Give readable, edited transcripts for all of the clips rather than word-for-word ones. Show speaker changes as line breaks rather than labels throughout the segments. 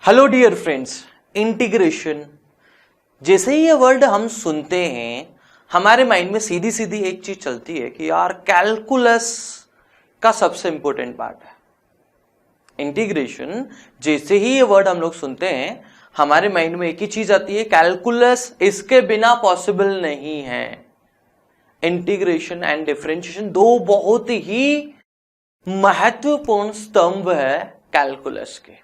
Hello dear friends, integration जैसे ही ये word हम सुनते हैं हमारे माइंड में सीधी सीधी एक चीज चलती है कि यार कैलकुलस का सबसे इंपॉर्टेंट पार्ट है इंटीग्रेशन। जैसे ही ये वर्ड हम लोग सुनते हैं हमारे माइंड में एक ही चीज आती है, कैलकुलस इसके बिना पॉसिबल नहीं है। इंटीग्रेशन एंड डिफरेंशिएशन दो बहुत ही महत्वपूर्ण स्तंभ है कैलकुलस के।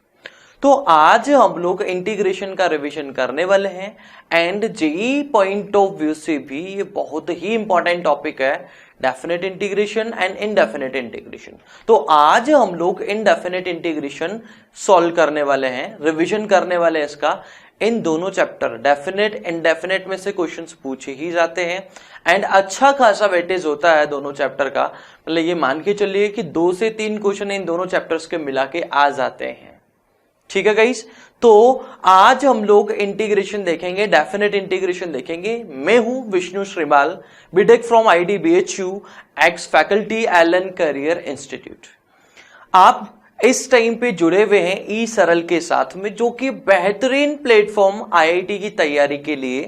तो आज हम लोग इंटीग्रेशन का रिवीजन करने वाले हैं and JEE point of view से भी ये बहुत ही इंपॉर्टेंट टॉपिक है, definite integration and indefinite integration. तो आज हम लोग इनडेफिनेट इंटीग्रेशन सॉल्व करने वाले हैं, रिवीजन करने वाले हैं इसका। इन दोनों चैप्टर डेफिनेट इनडेफिनेट में से क्वेश्चंस पूछे ही जाते हैं एंड अच्छा खासा वेटेज होता है दोनों चैप्टर का। मतलब ये मान के चलिए कि 2 से 3 क्वेश्चन इन दोनों चैप्टर्स के मिला के आ जाते हैं। ठीक है गाइस, तो आज हम लोग इंटीग्रेशन देखेंगे, डेफिनेट इंटीग्रेशन देखेंगे। मैं हूं Vishnu Shrimal, BTech from IDBHU, ex faculty Allen career institute. आप इस टाइम पे जुड़े हुए हैं ई सरल के साथ में, जो कि बेहतरीन प्लेटफॉर्म IIT की तैयारी के लिए,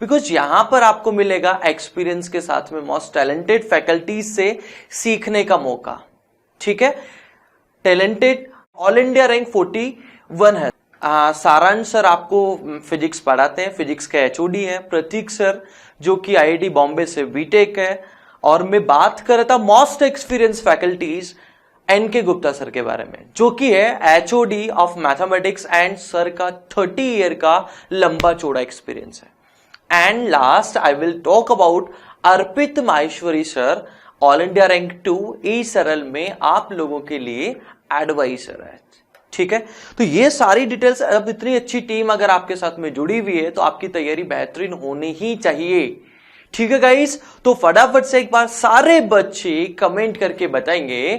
बिकॉज यहां पर आपको मिलेगा एक्सपीरियंस के साथ में मोस्ट टैलेंटेड फैकल्टीज से सीखने का मौका। ठीक है, टैलेंटेड ऑल इंडिया रैंक 41 है। सारांश सर आपको फिजिक्स पढ़ाते हैं, फिजिक्स के HOD है। प्रतीक सर जो कि IIT बॉम्बे से बीटेक है। और मैं बात कर रहा था most experience faculties NK Gupta sir के बारे में, जो कि है HOD of mathematics and sir का 30 ईयर का लंबा चौड़ा एक्सपीरियंस है। And last I will talk about Arpit Maheshwari sir, all India rank 2 ई सरल में आप लोगों के लिए एडवाइजर है। ठीक है, तो ये सारी डिटेल्स, अब इतनी अच्छी टीम अगर आपके साथ में जुड़ी हुई है तो आपकी तैयारी बेहतरीन होनी ही चाहिए। ठीक है गाइस, तो फटाफट से एक बार सारे बच्चे कमेंट करके बताएंगे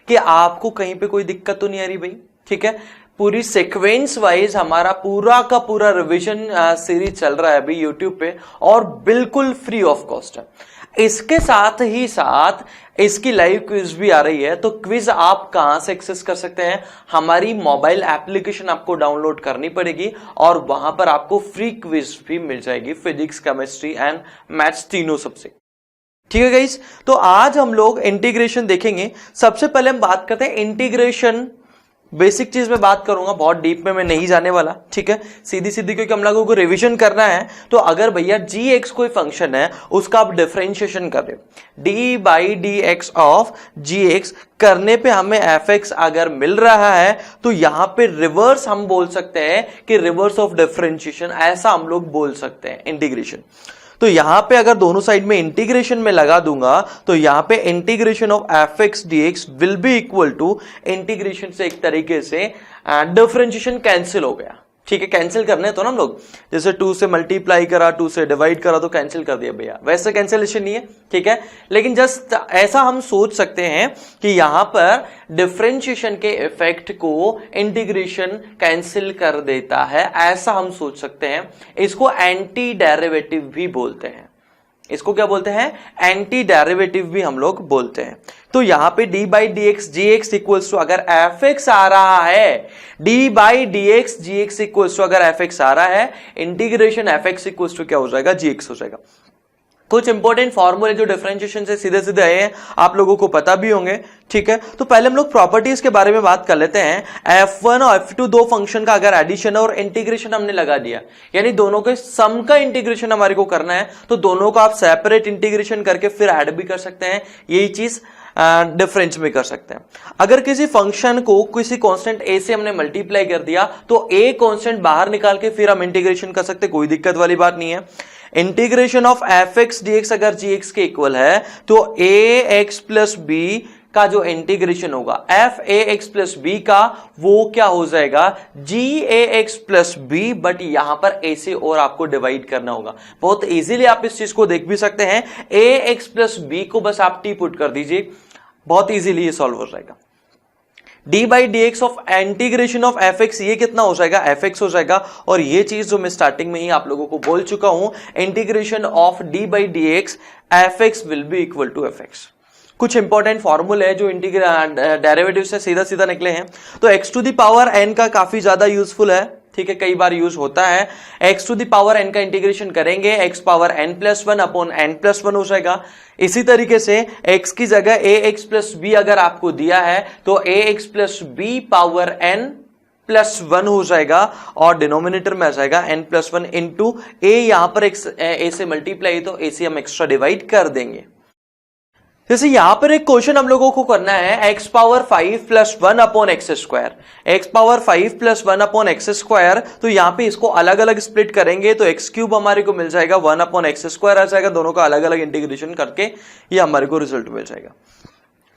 कि आपको कहीं पे कोई दिक्कत तो नहीं आ रही भाई। ठीक है, पूरी सीक्वेंस वाइज हमारा पूरा का पूरा रिवीजन सीरीज चल रहा है अभी यूट्यूब पे और बिल्कुल फ्री ऑफ कॉस्ट है। इसके साथ ही साथ इसकी लाइव क्विज भी आ रही है। तो क्विज आप कहां से एक्सेस कर सकते हैं? हमारी मोबाइल एप्लीकेशन आपको डाउनलोड करनी पड़ेगी और वहां पर आपको फ्री क्विज भी मिल जाएगी, फिजिक्स, केमिस्ट्री एंड मैथ्स तीनों सबसे। ठीक है गाइस, तो आज हम लोग इंटीग्रेशन देखेंगे। सबसे पहले हम बात करते हैं इंटीग्रेशन, बेसिक चीज में बात करूंगा, बहुत डीप में मैं नहीं जाने वाला। ठीक है, सीधी सीधी, क्योंकि हम लोगों को रिवीजन करना है। तो अगर भैया gx कोई फंक्शन है उसका आप डिफरेंशिएशन कर रहे हो, d/dx ऑफ gx करने पे हमें fx अगर मिल रहा है तो यहां पे रिवर्स हम बोल सकते हैं कि रिवर्स ऑफ डिफरेंशिएशन, ऐसा हम लोग बोल सकते हैं इंटीग्रेशन। तो यहां पे अगर दोनों साइड में इंटीग्रेशन में लगा दूंगा तो यहां पे integration of fx dx will be equal to integration से एक तरीके से डिफरेंशिएशन कैंसिल हो गया। ठीक है, कैंसिल करने तो ना हम लोग, जैसे 2 से मल्टीप्लाई करा, 2 से डिवाइड करा तो कैंसिल कर दिया भैया, वैसे कैंसिलेशन नहीं है। ठीक है, लेकिन जस्ट ऐसा हम सोच सकते हैं कि यहां पर डिफरेंशिएशन के इफेक्ट को इंटीग्रेशन कैंसिल कर देता है, ऐसा हम सोच सकते हैं। इसको एंटी डेरिवेटिव भी बोलते हैं। इसको क्या बोलते हैं? एंटी डेरिवेटिव भी हम लोग बोलते हैं। तो यहां पे d/dx gx इक्वल्स टू, अगर fx आ रहा है, d/dx gx इक्वल्स टू अगर fx आ रहा है, इंटीग्रेशन fx इक्वल्स टू क्या हो जाएगा? gx हो जाएगा। कुछ इंपॉर्टेंट फॉर्मूले जो डिफरेंशिएशन से सीधे सीधे आए हैं आप लोगों को पता भी होंगे। ठीक है, तो पहले हम लोग प्रॉपर्टीज के बारे में बात कर लेते हैं। f1 और f2 दो फंक्शन का अगर एडिशन और इंटीग्रेशन हमने लगा दिया, यानी दोनों के सम का इंटीग्रेशन हमारे को करना है, तो दोनों को आप सेपरेट इंटीग्रेशन करके फिर ऐड भी कर सकते हैं। यही चीज डिफरेंस में कर सकते हैं। अगर किसी फंक्शन को किसी कांस्टेंट a से हमने मल्टीप्लाई कर दिया तो a कांस्टेंट बाहर निकाल के फिर हम इंटीग्रेशन कर सकते हैं, कोई दिक्कत वाली बात नहीं है। इंटीग्रेशन ऑफ fx dx अगर gx के इक्वल है तो ax प्लस b का जो इंटीग्रेशन होगा f(ax प्लस b) का, वो क्या हो जाएगा? g(ax प्लस b), बट यहां पर a से और आपको डिवाइड करना होगा। बहुत इजीली आप इस चीज को देख भी सकते हैं, ax प्लस b को बस आप टी पुट कर दीजिए, बहुत इजीली ये सॉल्व हो जाएगा। d/dx of integration of fx, ये कितना हो जाएगा? fx हो जाएगा। और ये चीज जो मैं स्टार्टिंग में ही आप लोगों को बोल चुका हूं, integration of d/dx fx will be equal to fx। कुछ इंपॉर्टेंट फॉर्मूले है जो डेरिवेटिव से सीधा सीधा निकले हैं। तो x to the power n का काफी ज्यादा यूजफुल है, ठीक है, कई बार यूज होता है। x to the power n का इंटीग्रेशन करेंगे, x power n plus one upon n plus one हो जाएगा। इसी तरीके से x की जगह ax प्लस b अगर आपको दिया है तो ax plus b power n plus one हो जाएगा और डिनोमिनेटर में आ जाएगा n plus one into a, यहां पर a से मल्टीप्लाई तो a से हम एक्स्ट्रा डिवाइड कर देंगे। जैसे यहां पर एक क्वेश्चन हम लोगों को करना है x power 5 plus one upon x square, x power 5 plus one upon x square, तो यहां पे इसको अलग अलग स्प्लिट करेंगे तो x क्यूब हमारे को मिल जाएगा, वन अपॉन एक्स स्क्वायर आ जाएगा, दोनों का अलग अलग इंटीग्रेशन करके ये हमारे को रिजल्ट मिल जाएगा।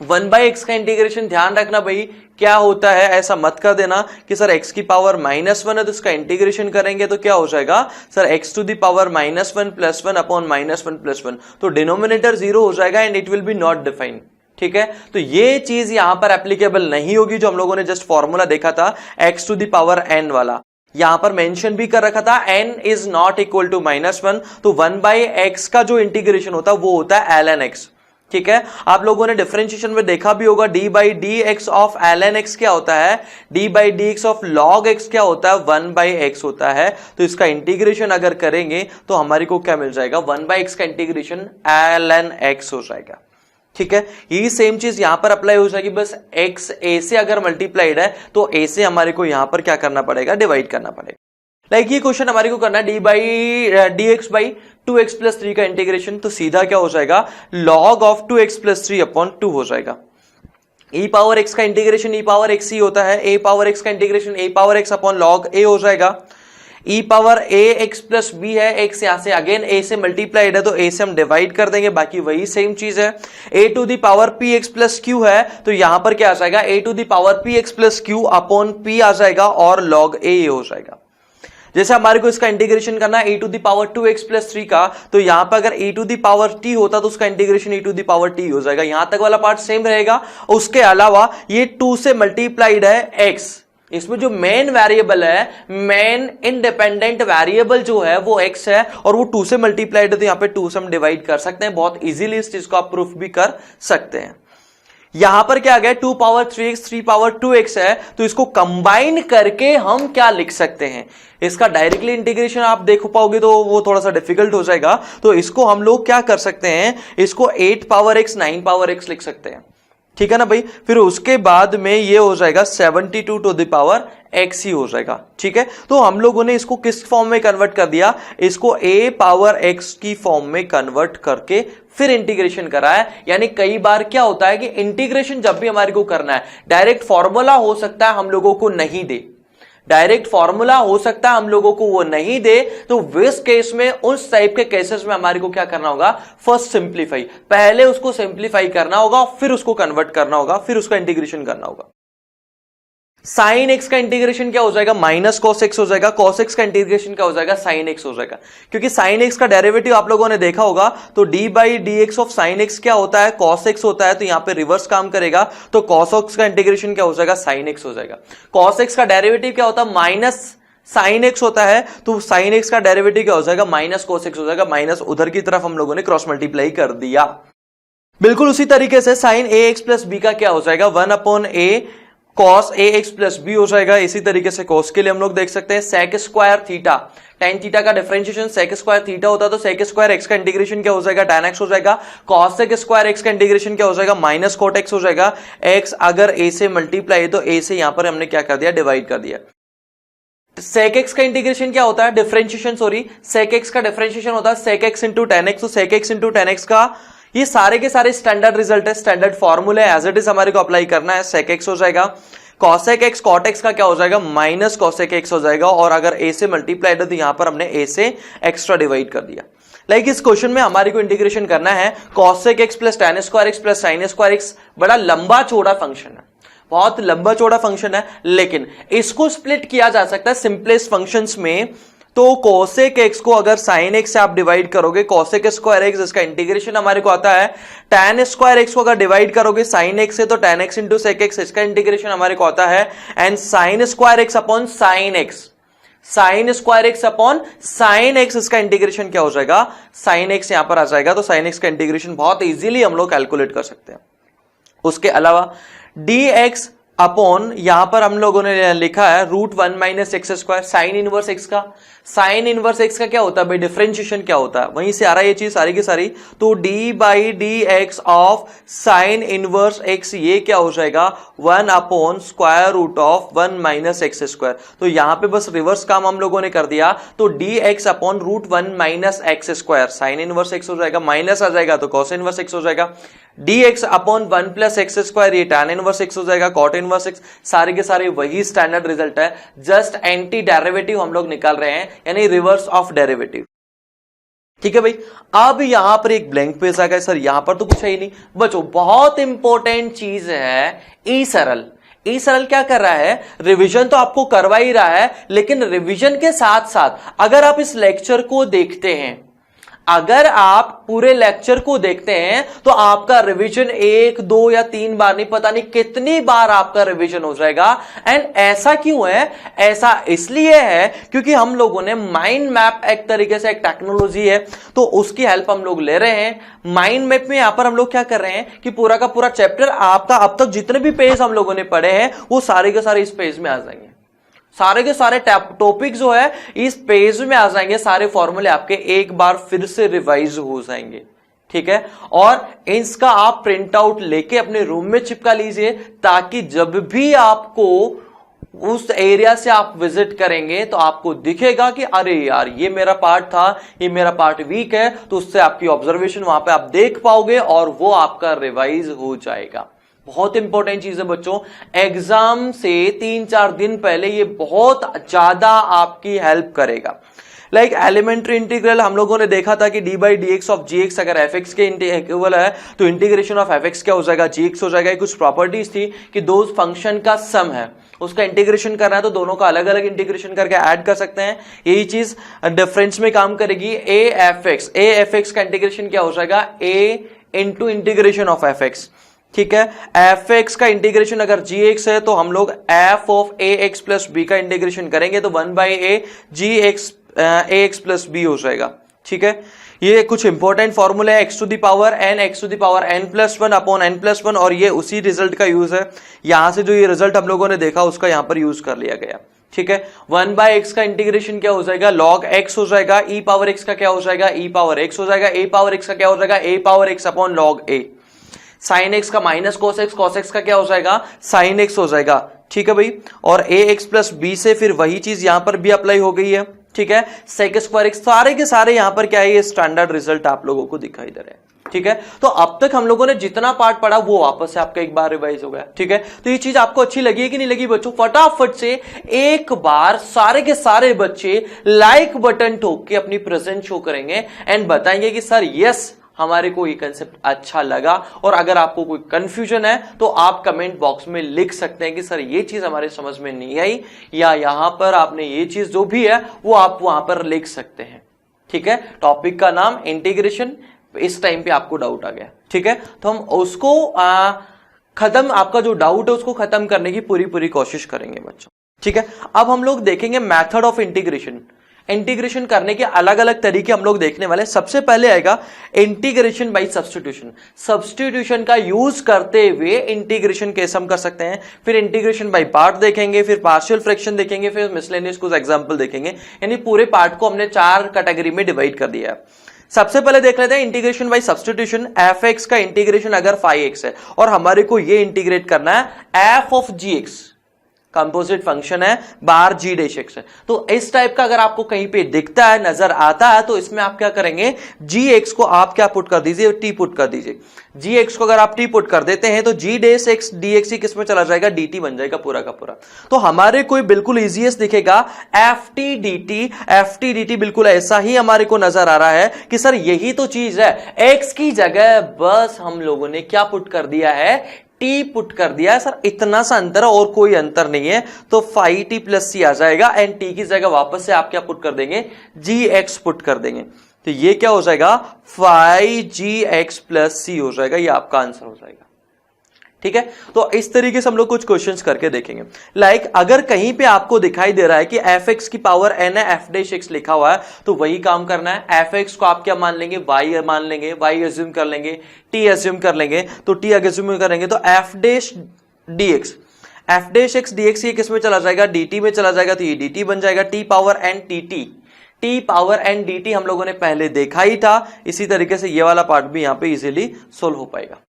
1/x का इंटीग्रेशन ध्यान रखना भाई क्या होता है, ऐसा मत कर देना कि सर x की पावर -1 है तो इसका इंटीग्रेशन करेंगे तो क्या हो जाएगा sir x to the power -1 plus one upon -1 plus one, तो डिनोमिनेटर 0 हो जाएगा and it will be not defined. ठीक है, तो ये चीज यहां पर एप्लीकेबल नहीं होगी जो हम लोगों ने जस्ट फॉर्मूला देखा था x to the power n वाला, यहां पर मेंशन भी कर रखा था n is not equal to -1, तो 1/x का जो इंटीग्रेशन होता है वो होता है ln x। ठीक है, आप लोगों ने डिफरेंशिएशन में देखा भी होगा d by d x of ln x क्या होता है, d by d x of log x क्या होता है, 1/x होता है। तो इसका इंटीग्रेशन अगर करेंगे तो हमारे को क्या मिल जाएगा, 1/x का इंटीग्रेशन ln x हो जाएगा। ठीक है, यही सेम चीज यहां पर अप्लाई हो जाएगी, बस x a से अगर मल्टीप्लाइड है तो a से हमारे को यहां पर क्या करना पड़ेगा, डिवाइड करना पड़ेगा। लाइक ये क्वेश्चन हमारे को करना है d by d x by 2x plus 3 का इंटीग्रेशन, तो सीधा क्या हो जाएगा, log of 2x plus 3 upon 2 हो जाएगा। e पावर x का इंटीग्रेशन e पावर x ही होता है, a पावर x का integration a power x upon log a हो जाएगा। e power a x plus b है, x यहां से अगेन a से मल्टीप्लाइड है तो a से हम डिवाइड कर देंगे, बाकी वही सेम चीज है। a to the power p x plus q है तो यहां पर क्या आ जाएगा, a to the power p x plus q upon p आ जाएगा और log a हो जाएगा। जैसे हमारे को इसका इंटीग्रेशन करना है e to the power 2x plus 3 का, तो यहां पर अगर e to the power t होता तो उसका integration e to the power t हो जाएगा, यहां तक वाला पार्ट सेम रहेगा। उसके अलावा ये 2 से मल्टीप्लाइड है x, इसमें जो मेन वेरिएबल है, मेन इंडिपेंडेंट वेरिएबल जो है वो x है और वो 2 से मल्टीप्लाइड है तो यहां पे 2 से हम डिवाइड कर सकते हैं, बहुत इजीली इस चीज को आप प्रूफ भी कर सकते हैं। यहां पर क्या आ गया, 2 पावर 3x 3 पावर 2x है तो इसको कंबाइन करके हम क्या लिख सकते हैं, इसका डायरेक्टली इंटीग्रेशन आप देख पाओगे तो वो थोड़ा सा डिफिकल्ट हो जाएगा, तो इसको हम लोग क्या कर सकते हैं, इसको 8 पावर x 9 पावर x लिख सकते हैं। ठीक है ना भाई, फिर उसके बाद में ये हो जाएगा 72 टू द पावर x ही हो जाएगा। ठीक है, तो हम लोगों ने इसको किस फॉर्म में कन्वर्ट कर दिया, इसको a पावर x की फॉर्म में कन्वर्ट करके फिर इंटीग्रेशन करा है। यानी कई बार क्या होता है कि इंटीग्रेशन जब भी हमारे को करना है, डायरेक्ट फॉर्मूला हो सकता है हम लोगों को नहीं दे, डायरेक्ट फॉर्मूला हो सकता है हम लोगों को वो नहीं दे, तो इस केस में उस टाइप के केसेस में हमारे को क्या करना होगा, फर्स्ट सिंप्लीफाई, पहले उसको सिंप्लीफाई करना होगा फिर उसको कन्वर्ट करना होगा फिर उसका इंटीग्रेशन करना होगा। साइन एक्स का इंटीग्रेशन क्या हो जाएगा, माइनस कॉस एक्स हो जाएगा, कॉस एक्स का इंटीग्रेशन क्या हो जाएगा, साइन एक्स हो जाएगा, क्योंकि साइन एक्स का डेरिवेटिव आप लोगों ने देखा होगा, तो D by d x of sine x क्या होता है, कॉस एक्स होता है, तो यहां पे रिवर्स काम करेगा तो कॉस एक्स का इंटीग्रेशन क्या हो जाएगा, साइन एक्स हो जाएगा। कॉस एक्स का डेरिवेटिव क्या होता है, माइनस साइन एक्स होता है, तो साइन एक्स का डेरिवेटिव क्या हो जाएगा, माइनस कॉस एक्स हो जाएगा, माइनस उधर की तरफ हम लोगों ने क्रॉस मल्टीप्लाई कर दिया। बिल्कुल उसी तरीके से साइन ए एक्स प्लस बी का क्या हो जाएगा, 1 upon A cos A x plus b हो जाएगा। इसी तरीके से कॉस के लिए हम लोग देख सकते हैं sec square theta, tan theta का डिफरेंशिएशन सेक स्क्वायर थीटा होता है तो सेक स्क्वायर एक्स का इंटीग्रेशन क्या हो जाएगा, tan x हो जाएगा। कॉस सेक स्क्वायर एक्स का इंटीग्रेशन क्या हो जाएगा, माइनस कोट एक्स हो जाएगा। x अगर a से मल्टीप्लाई तो a से यहां पर हमने क्या कर दिया, डिवाइड कर दिया। सेक एक्स का इंटीग्रेशन क्या होता है, डिफरेंशिएशन सॉरी, सेक एक्स का डिफरेंशिएशन होता है sec x into tan x, तो sec x into tan x का ये सारे के सारे स्टैंडर्ड रिजल्ट है, स्टैंडर्ड फॉर्मूला है, एज इट इज हमारे को अप्लाई करना है। सेक एक्स हो जाएगा, कॉसेक एक्स कॉट एक्स का क्या हो जाएगा, माइनस कॉसेक एक्स हो जाएगा, और अगर a से मल्टीप्लाइड है तो यहां पर हमने a से एक्स्ट्रा डिवाइड कर दिया। लाइक इस क्वेश्चन में हमारे को इंटीग्रेशन करना है cosec x plus tan square x plus sin square x, बड़ा लंबा चौड़ा फंक्शन है, बहुत लंबा चौड़ा फंक्शन है, लेकिन इसको स्प्लिट किया जा सकता है सिंपलेस्ट फंक्शंस में। तो कोसेक एक्स को अगर साइन एक्स से आप डिवाइड करोगे, कोसेक स्क्वायर एक्स, इसका इंटीग्रेशन हमारे को आता है। tan स्क्वायर एक्स को अगर डिवाइड करोगे साइन एक्स से तो tan x into sec x, इसका इंटीग्रेशन हमारे को आता है। And sine square x upon sine x, sine square x upon sine x, इसका इंटीग्रेशन क्या हो जाएगा, साइन एक्स यहां पर आ जाएगा। तो साइन एक्स का इंटीग्रेशन बहुत इजीली हम लोग कैलकुलेट कर सकते हैं। उसके अलावा dx अपॉन यहां पर हम लोगों ने लिखा है √1 minus x square, sign inverse x का। साइन इनवर्स एक्स का क्या होता है भाई, डिफरेंशिएशन क्या होता है, वहीं से आ रहा है ये चीज सारी की सारी। तो d by d x of sine inverse x ये क्या हो जाएगा 1 upon square root of 1 minus x square. तो यहां पे बस रिवर्स काम हम लोगों ने कर दिया। तो dx upon √1 minus x square, sign inverse x हो जाएगा, माइनस आ जाएगा तो कॉस इनवर्स एक्स हो जाएगा। dx upon 1 plus x square ये tan इनवर्स एक्स हो जाएगा, कॉट इनवर्स एक्स। सारे के सारे वही स्टैंडर्ड रिजल्ट है, जस्ट एंटी डेरिवेटिव हम लोग निकाल रहे हैं, यानी रिवर्स ऑफ डेरिवेटिव। ठीक है भाई। अब यहां पर एक ब्लैंक पेज आ गया, सर यहां पर तो कुछ है ही नहीं। बच्चों बहुत इंपॉर्टेंट चीज है ई सरल। ई सरल क्या कर रहा है, रिवीजन तो आपको करवा ही रहा है, लेकिन रिवीजन के साथ साथ अगर आप इस लेक्चर को देखते हैं, अगर आप पूरे लेक्चर को देखते हैं तो आपका रिवीजन 1, 2 या 3 बार नहीं, पता नहीं कितनी बार आपका रिवीजन हो जाएगा। एंड ऐसा क्यों है, ऐसा इसलिए है क्योंकि हम लोगों ने माइंड मैप एक तरीके से एक टेक्नोलॉजी है, तो उसकी हेल्प हम लोग ले रहे हैं। माइंड मैप में यहां पर हम लोग क्या कर रहे हैं कि पूरा का पूरा चैप्टर आपका अब तक जितने भी पेज हम लोगों ने पढ़े हैं वो सारे के सारे इस पेज में आ जाएंगे। सारे के सारे टॉपिक जो है इस पेज में आ जाएंगे, सारे फॉर्मूले आपके एक बार फिर से रिवाइज हो जाएंगे। ठीक है, और इसका आप प्रिंट आउट लेके अपने रूम में चिपका लीजिए, ताकि जब भी आपको उस एरिया से आप विजिट करेंगे तो आपको दिखेगा कि अरे यार ये मेरा पार्ट था, ये मेरा पार्ट वीक है, तो उससे आपकी ऑब्जर्वेशन वहां पे आप देख पाओगे और वो आपका रिवाइज हो जाएगा। बहुत इंपॉर्टेंट चीज है बच्चों, एग्जाम से 3-4 दिन पहले ये बहुत ज्यादा आपकी हेल्प करेगा। लाइक एलिमेंट्री इंटीग्रल हम लोगों ने देखा था कि d by d x of g x अगर एफ एक्स के इक्वल है तो इंटीग्रेशन ऑफ एफ एक्स क्या हो जाएगा, जी एक्स हो जाएगा। कुछ प्रॉपर्टीज थी कि दो फंक्शन का सम है, उसका इंटीग्रेशन करना है तो दोनों का अलग अलग इंटीग्रेशन करके ऐड कर सकते हैं। यही चीज डिफरेंस में काम करेगी। ए एफ एक्स का इंटीग्रेशन क्या हो जाएगा, A into integration of F X. ठीक है, एफ एक्स का इंटीग्रेशन अगर जी एक्स है तो हम लोग f of a x plus b का इंटीग्रेशन करेंगे तो 1 by a g x a x plus b हो जाएगा। ठीक है, ये कुछ इंपॉर्टेंट फॉर्मूला है, x to the power n plus 1 upon n plus 1, और ये उसी रिजल्ट का यूज है। यहां से जो ये रिजल्ट हम लोगों ने देखा उसका यहां पर यूज कर लिया गया। ठीक है, 1 बाय एक्स का इंटीग्रेशन क्या हो जाएगा, लॉग एक्स हो जाएगा, ई पावर एक्स का क्या हो जाएगा, ई पावर एक्स हो जाएगा, ए पावर एक्स का क्या हो जाएगा, ए पावर एक्स अपॉन लॉग ए। साइन एक्स का माइनस कॉस एक्स का क्या हो जाएगा, साइन एक्स हो जाएगा। ठीक है भाई, और ए एक्स प्लस बी से फिर वही चीज यहां पर भी अप्लाई हो गई है। ठीक है, सेक स्क्वायर एक्स, सारे के सारे यहां पर क्या है, ये स्टैंडर्ड रिजल्ट आप लोगों को दिखाई दे रहे हैं। ठीक है, तो अब तक हम लोगों ने जितना पार्ट पढ़ा वो वापस से आपका एक बार रिवाइज हो गया। ठीक है, तो ये चीज आपको अच्छी लगी है कि नहीं लगी बच्चों, फटाफट से एक बार सारे के सारे बच्चे लाइक बटन ठोक के अपनी प्रेजेंट शो करेंगे एंड बताएंगे कि सर यस हमारे को ये कंसेप्ट अच्छा लगा। और अगर आपको कोई कंफ्यूजन है तो आप कमेंट बॉक्स में लिख सकते हैं कि सर ये चीज हमारे समझ में नहीं आई, या यहां पर आपने ये चीज जो भी है वो आप वहां पर लिख सकते हैं। ठीक है, टॉपिक का नाम इंटीग्रेशन, इस टाइम पे आपको डाउट आ गया। ठीक है, तो हम उसको खत्म, आपका जो डाउट है उसको खत्म करने की पूरी कोशिश करेंगे बच्चों। ठीक है, अब हम लोग देखेंगे मेथड ऑफ इंटीग्रेशन। इंटीग्रेशन करने के अलग अलग तरीके हम लोग देखने वाले। सबसे पहले आएगा इंटीग्रेशन बाय सब्स्टिट्यूशन। सब्स्टिट्यूशन का यूज करते हुए इंटीग्रेशन कैसे हम कर सकते हैं। फिर इंटीग्रेशन बाय पार्ट देखेंगे, फिर पार्शियल फ्रैक्शन देखेंगे, फिर मिसलेनियस कुछ एग्जांपल देखेंगे। यानी पूरे पार्ट को हमने 4 कैटेगरी में डिवाइड कर दिया है। सबसे पहले देख लेते हैं integration by substitution. F x का इंटीग्रेशन अगर फाई एक्स है और हमारे को ये इंटीग्रेट करना है f of g x, composite function है, बार जी डैश एक्स है, तो इस टाइप का अगर आपको कहीं पे दिखता है, नजर आता है, तो इसमें आप क्या करेंगे, जी एक्स को आप क्या पुट कर दीजिए, टी पुट कर दीजिए। जी एक्स को अगर आप टी पुट कर देते हैं तो जी डैश एक्स डी एक्स ही किस में चला जाएगा, डी टी बन जाएगा पूरा का पूरा। तो हमारे कोई बिल्कुल इजीएस्ट दिखेगा एफ टी डी टी, बिल्कुल ऐसा ही हमारे को नजर आ रहा है कि सर यही तो चीज है। एक्स की जगह बस हम लोगों ने क्या पुट कर दिया है, टी पुट कर दिया है। सर इतना सा अंतर है और कोई अंतर नहीं है, तो फाई टी प्लस सी आ जाएगा एंड टी की जगह वापस से आप क्या पुट कर देंगे, जी एक्स पुट कर देंगे। तो ये क्या हो जाएगा, फाई जी एक्स प्लस सी हो जाएगा, ये आपका आंसर हो जाएगा। ठीक है। तो इस तरीके से हम लोग कुछ क्वेश्चंस करके देखेंगे। लाइक अगर कहीं पे आपको दिखाई दे रहा है कि एफ एक्स की पावर n है, एफ डैश एक्स लिखा हुआ है, तो वही काम करना है। एफ एक्स को आप क्या मान लेंगे, y मान लेंगे, y एज्यूम कर लेंगे, t एज्यूम कर लेंगे, तो t एज्यूम करेंगे तो F dash D x, F dash x D x ये किस में चला जाएगा, dt में चला जाएगा, तो ये dt बन जाएगा, t power n dt, t power n dt हम लोगों ने पहले देखा ही था। इसी तरीके से ये वाला पार्ट भी यहां पे इजीली सोल्व हो पाएगा।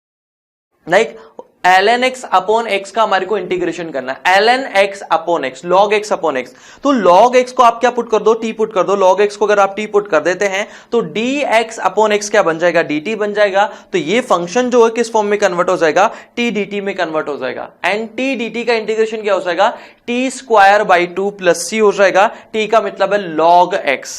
Like ln x upon x का हमारे को इंटीग्रेशन करना है, ln x upon x, log x upon x, तो log x को आप क्या पुट कर दो, t पुट कर दो। log x को अगर आप t पुट कर देते हैं तो dx अपॉन x क्या बन जाएगा, dt बन जाएगा। तो ये फंक्शन जो है किस फॉर्म में कन्वर्ट हो जाएगा, t dt में कन्वर्ट हो जाएगा। एंड t dt का इंटीग्रेशन क्या हो जाएगा, t square by 2 plus c हो जाएगा। t का मतलब है log x,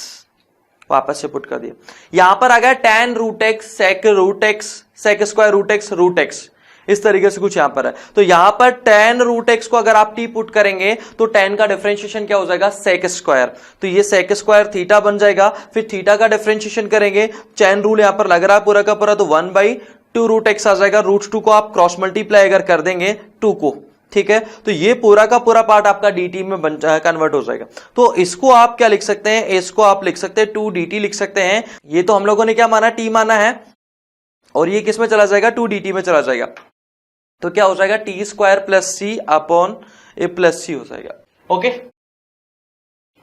वापस से पुट कर दिया। यहां पर आ गया tan root x sec root x sec square root x, इस तरीके से कुछ यहां पर है। तो यहां पर tan रूट एक्स को अगर आप t पुट करेंगे तो tan का डिफरेंशिएशन क्या हो जाएगा, सेक स्क्वायर, तो ये सेक स्क्वायर थीटा बन जाएगा। फिर थीटा का डिफरेंशिएशन करेंगे, चैन रूल यहां पर लग रहा है पूरा का पूरा, तो 1/2 रूट एक्स आ जाएगा। रूट 2 को आप क्रॉस मल्टीप्लाई अगर कर देंगे 2 को, ठीक है, तो ये पूरा का पूरा पार्ट आपका dt में कन्वर्ट हो जाएगा। तो इसको आप क्या लिख सकते हैं, इसको आप लिख सकते हैं 2 dt लिख सकते हैं। ये तो हम लोगों ने क्या माना, t माना है, और ये किस में चला जाएगा, 2 dt में चला जाएगा। तो क्या हो जाएगा, टी स्क्वायर प्लस सी अपॉन ए प्लस सी हो जाएगा। ओके,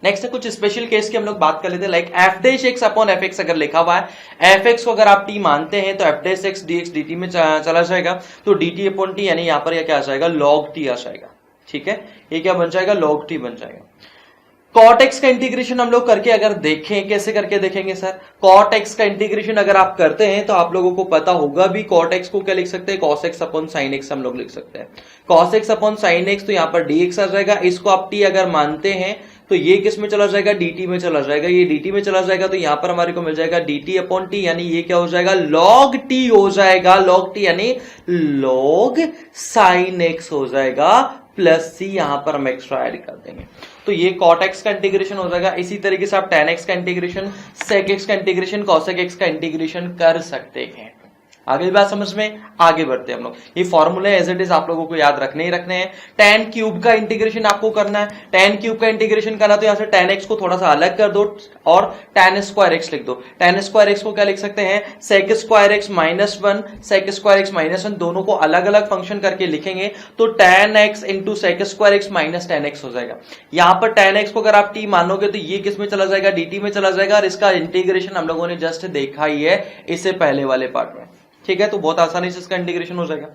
नेक्स्ट है कुछ स्पेशल केस की हम लोग बात कर लेते हैं। Like F dash x upon F x अगर लिखा हुआ है, एफ एक्स को अगर आप टी मानते हैं तो F dash x D x D T में चला जाएगा, तो डी टी अपॉन टी, यानी यहां पर क्या आ जाएगा, लॉग टी आ जाएगा। ठीक है, ये क्या बन जाएगा, लॉग टी बन जाएगा। कॉट एक्स का इंटीग्रेशन हम लोग करके अगर देखें, कैसे करके देखेंगे सर, कॉट एक्स का इंटीग्रेशन अगर आप करते हैं तो आप लोगों को पता होगा भी, कॉट एक्स को क्या लिख सकते हैं, cos x upon sine x हम लोग लिख सकते हैं। Cos x upon sine x, तो यहां पर डी एक्स आ जाएगा। इसको आप टी अगर मानते हैं तो ये किस में चला जाएगा, dt में चला जाएगा। ये dt में चला जाएगा तो यहां पर हमारे को मिल जाएगा dt अपॉन टी, यानी ये क्या हो जाएगा, log t हो जाएगा। log t यानी log sin x हो जाएगा, प्लस सी यहां पर हम एक्स्ट्रा ऐड कर देंगे, तो ये cot x का इंटीग्रेशन हो जाएगा। इसी तरीके से आप tan x का इंटीग्रेशन, sec x का इंटीग्रेशन, cosec x का इंटीग्रेशन कर सकते हैं। आगे बात समझ में, आगे बढ़ते हैं हम लोग। ये फॉर्मूले एज इट इज आप लोगों को याद रखने ही रखने हैं। tan क्यूब का इंटीग्रेशन आपको करना है, tan क्यूब का इंटीग्रेशन करना, तो यहां से tan x को थोड़ा सा अलग कर दो और tan स्क्वायर x लिख दो। tan स्क्वायर x को क्या लिख सकते हैं, sec square x minus 1, sec square x minus 1, दोनों को अलग अलग फंक्शन करके लिखेंगे तो tan x into sec square x minus tan x हो जाएगा। यहां पर tan x को अगर आप t मानोगे तो ये किस में चला जाएगा, dt में चला जाएगा, और इसका इंटीग्रेशन हम लोगों ने जस्ट देखा ही है इससे पहले वाले पार्ट में। ठीक है, तो बहुत आसानी से इसका इंटीग्रेशन हो जाएगा।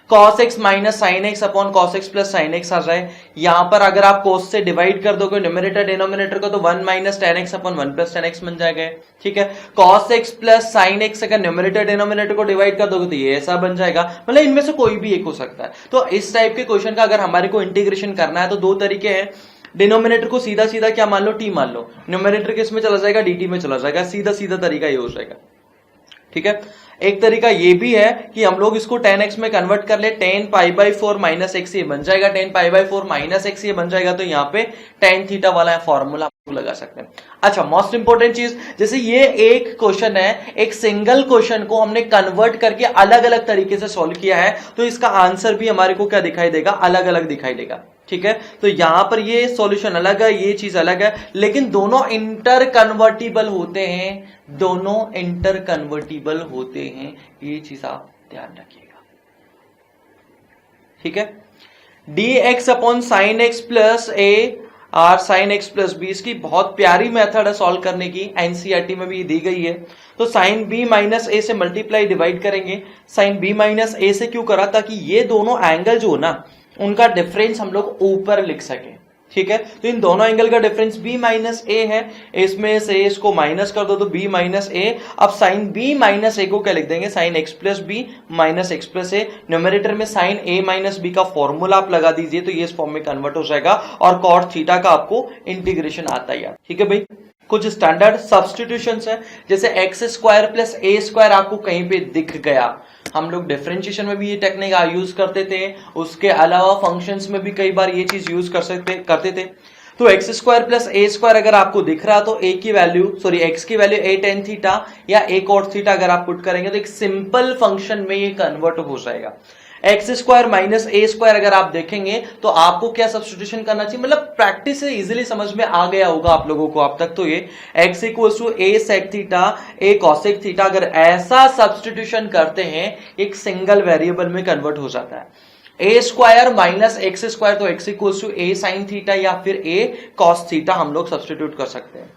cos x minus sine X upon cos x plus sine X आ जाए। यहां पर अगर आप cos से डिवाइड कर दोगे न्यूमरेटर डिनोमिनेटर को, तो 1 minus tan x upon 1 plus tan x बन जाएगा। ठीक है, cos x plus sine x अगर न्यूमरेटर डिनोमिनेटर को डिवाइड कर दोगे तो ये ऐसा बन जाएगा। मतलब इनमें से कोई भी एक हो सकता है। तो इस टाइप के क्वेश्चन का अगर हमारे को इंटीग्रेशन करना है तो दो तरीके हैं। डिनोमिनेटर को सीधा सीधा क्या मान लो, t मान लो, न्यूमरेटर किस में चला जाएगा, dt में चला जाएगा। सीधा सीधा तरीका ये हो जाएगा। ठीक है, एक तरीका ये भी है कि हम लोग इसको tan x में कन्वर्ट कर ले, tan pi by 4 minus x ये बन जाएगा, tan pi by 4 minus x ये बन जाएगा, तो यहाँ पे tan थीटा वाला फॉर्मूला लगा सकते हैं। अच्छा, मोस्ट इंपोर्टेंट चीज, जैसे ये एक क्वेश्चन है, एक सिंगल क्वेश्चन को हमने कन्वर्ट करके अलग अलग तरीके से सॉल्व किया है, तो इसका आंसर भी हमारे को क्या दिखाई देगा, अलग अलग दिखाई देगा। ठीक है, तो यहां पर ये सॉल्यूशन अलग है, ये चीज अलग है, लेकिन दोनों इंटर कन्वर्टिबल होते हैं, दोनों इंटर कन्वर्टिबल होते हैं, ये चीज आप ध्यान रखिएगा। ठीक है, dx upon sine x plus a r sine x plus b, इसकी बहुत प्यारी मेथड है सॉल्व करने की, एनसीईआरटी में भी दी गई है। तो साइन बी माइनस ए से मल्टीप्लाई डिवाइड करेंगे। साइन बी माइनस ए से क्यों करा, ताकि ये दोनों एंगल जो ना उनका डिफरेंस हम लोग ऊपर लिख सके। ठीक है, तो इन दोनों एंगल का डिफरेंस b माइनस ए है, इसमें से इसको माइनस कर दो तो b माइनस ए। अब साइन b माइनस ए को क्या लिख देंगे, sine x plus B minus X plus A. Numerator में साइन a माइनस बी का फॉर्मूला आप लगा दीजिए, तो ये इस फॉर्म में कन्वर्ट हो जाएगा, और कॉट थीटा का आपको इंटीग्रेशन आता ही है। ठीक है भाई, कुछ स्टैंडर्ड सब्स्टिट्यूशंस है, जैसे x square plus a square आपको कहीं पे दिख गया, हम लोग डिफरेंशिएशन में भी ये टेक्निक यूज करते थे, उसके अलावा फंक्शंस में भी कई बार ये चीज यूज करते थे। तो x square plus a square अगर आपको दिख रहा तो एक्स की वैल्यू ए टेन थीटा या ए कॉट थीटा अगर आप पुट करेंगे तो एक सिंपल फंक्शन में ये कन्वर्ट हो जाएगा। एक्स स्क्वायर माइनस ए स्क्वायर अगर आप देखेंगे तो आपको क्या सब्स्टिट्यूशन करना चाहिए, मतलब प्रैक्टिस से इजीली समझ में आ गया होगा आप लोगों को अब तक तो ये x equals to a sec theta a cosec theta अगर ऐसा सब्स्टिट्यूशन करते हैं एक सिंगल वेरिएबल में कन्वर्ट हो जाता है। A square minus x square तो x equals to a sine theta या फिर ए कॉस थीटा हम लोग सब्स्टिट्यूट कर सकते हैं।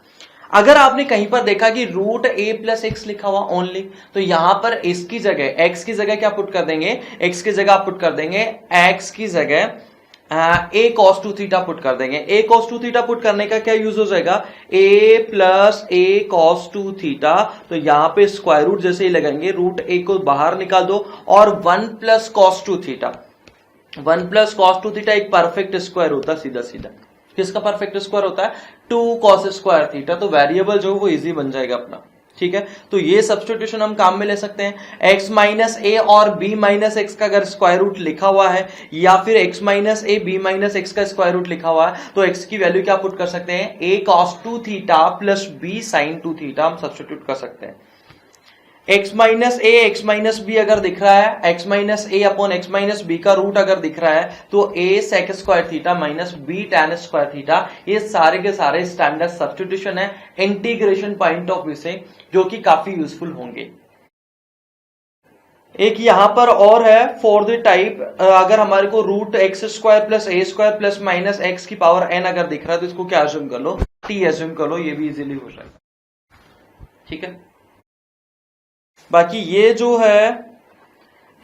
अगर आपने कहीं पर देखा कि रूट ए प्लस एक्स लिखा हुआ ओनली, तो यहां पर इसकी जगह एक्स की जगह क्या पुट कर देंगे, एक्स की जगह आप पुट कर देंगे एक्स की जगह ए कॉस टू थीटा पुट कर देंगे। ए कॉस टू थीटा पुट करने का क्या यूज हो जाएगा, ए प्लस ए कॉस टू थीटा, तो यहां पे स्क्वायर रूट जैसे ही लगाएंगे रूट ए को बाहर निकाल दो और 1 plus cos two theta, 1 plus cos two theta एक परफेक्ट स्क्वायर होता है सीधा सीधा। किसका परफेक्ट स्क्वायर होता है, 2 कॉस स्क्वायर थीटा, तो वेरिएबल जो वो इजी बन जाएगा अपना। ठीक है, तो ये सब्स्टिट्यूशन हम काम में ले सकते हैं। x माइनस ए और b माइनस एक्स का अगर स्क्वायर रूट लिखा हुआ है या फिर x माइनस ए b माइनस एक्स का स्क्वायर रूट लिखा हुआ है तो x की वैल्यू क्या पुट कर सकते हैं, a cos 2 theta plus b sin 2 theta हम सब्स्टिट्यूट कर सकते हैं। x माइनस ए एक्स माइनस बी अगर दिख रहा है, x माइनस ए अपॉन एक्स माइनस बी का रूट अगर दिख रहा है तो a sec square theta minus b tan square theta, ये सारे के सारे स्टैंडर्ड सब्स्टिट्यूशन है इंटीग्रेशन पॉइंट ऑफ व्यू से, जो कि काफी यूजफुल होंगे। एक यहां पर और है फॉर द टाइप, अगर हमारे को root X square plus a square plus minus x की पावर n अगर दिख रहा है तो इसको क्या एज्यूम कर लो, t एज्यूम कर लो, ये भी इजीली हो जाएगा। ठीक है, बाकी ये जो है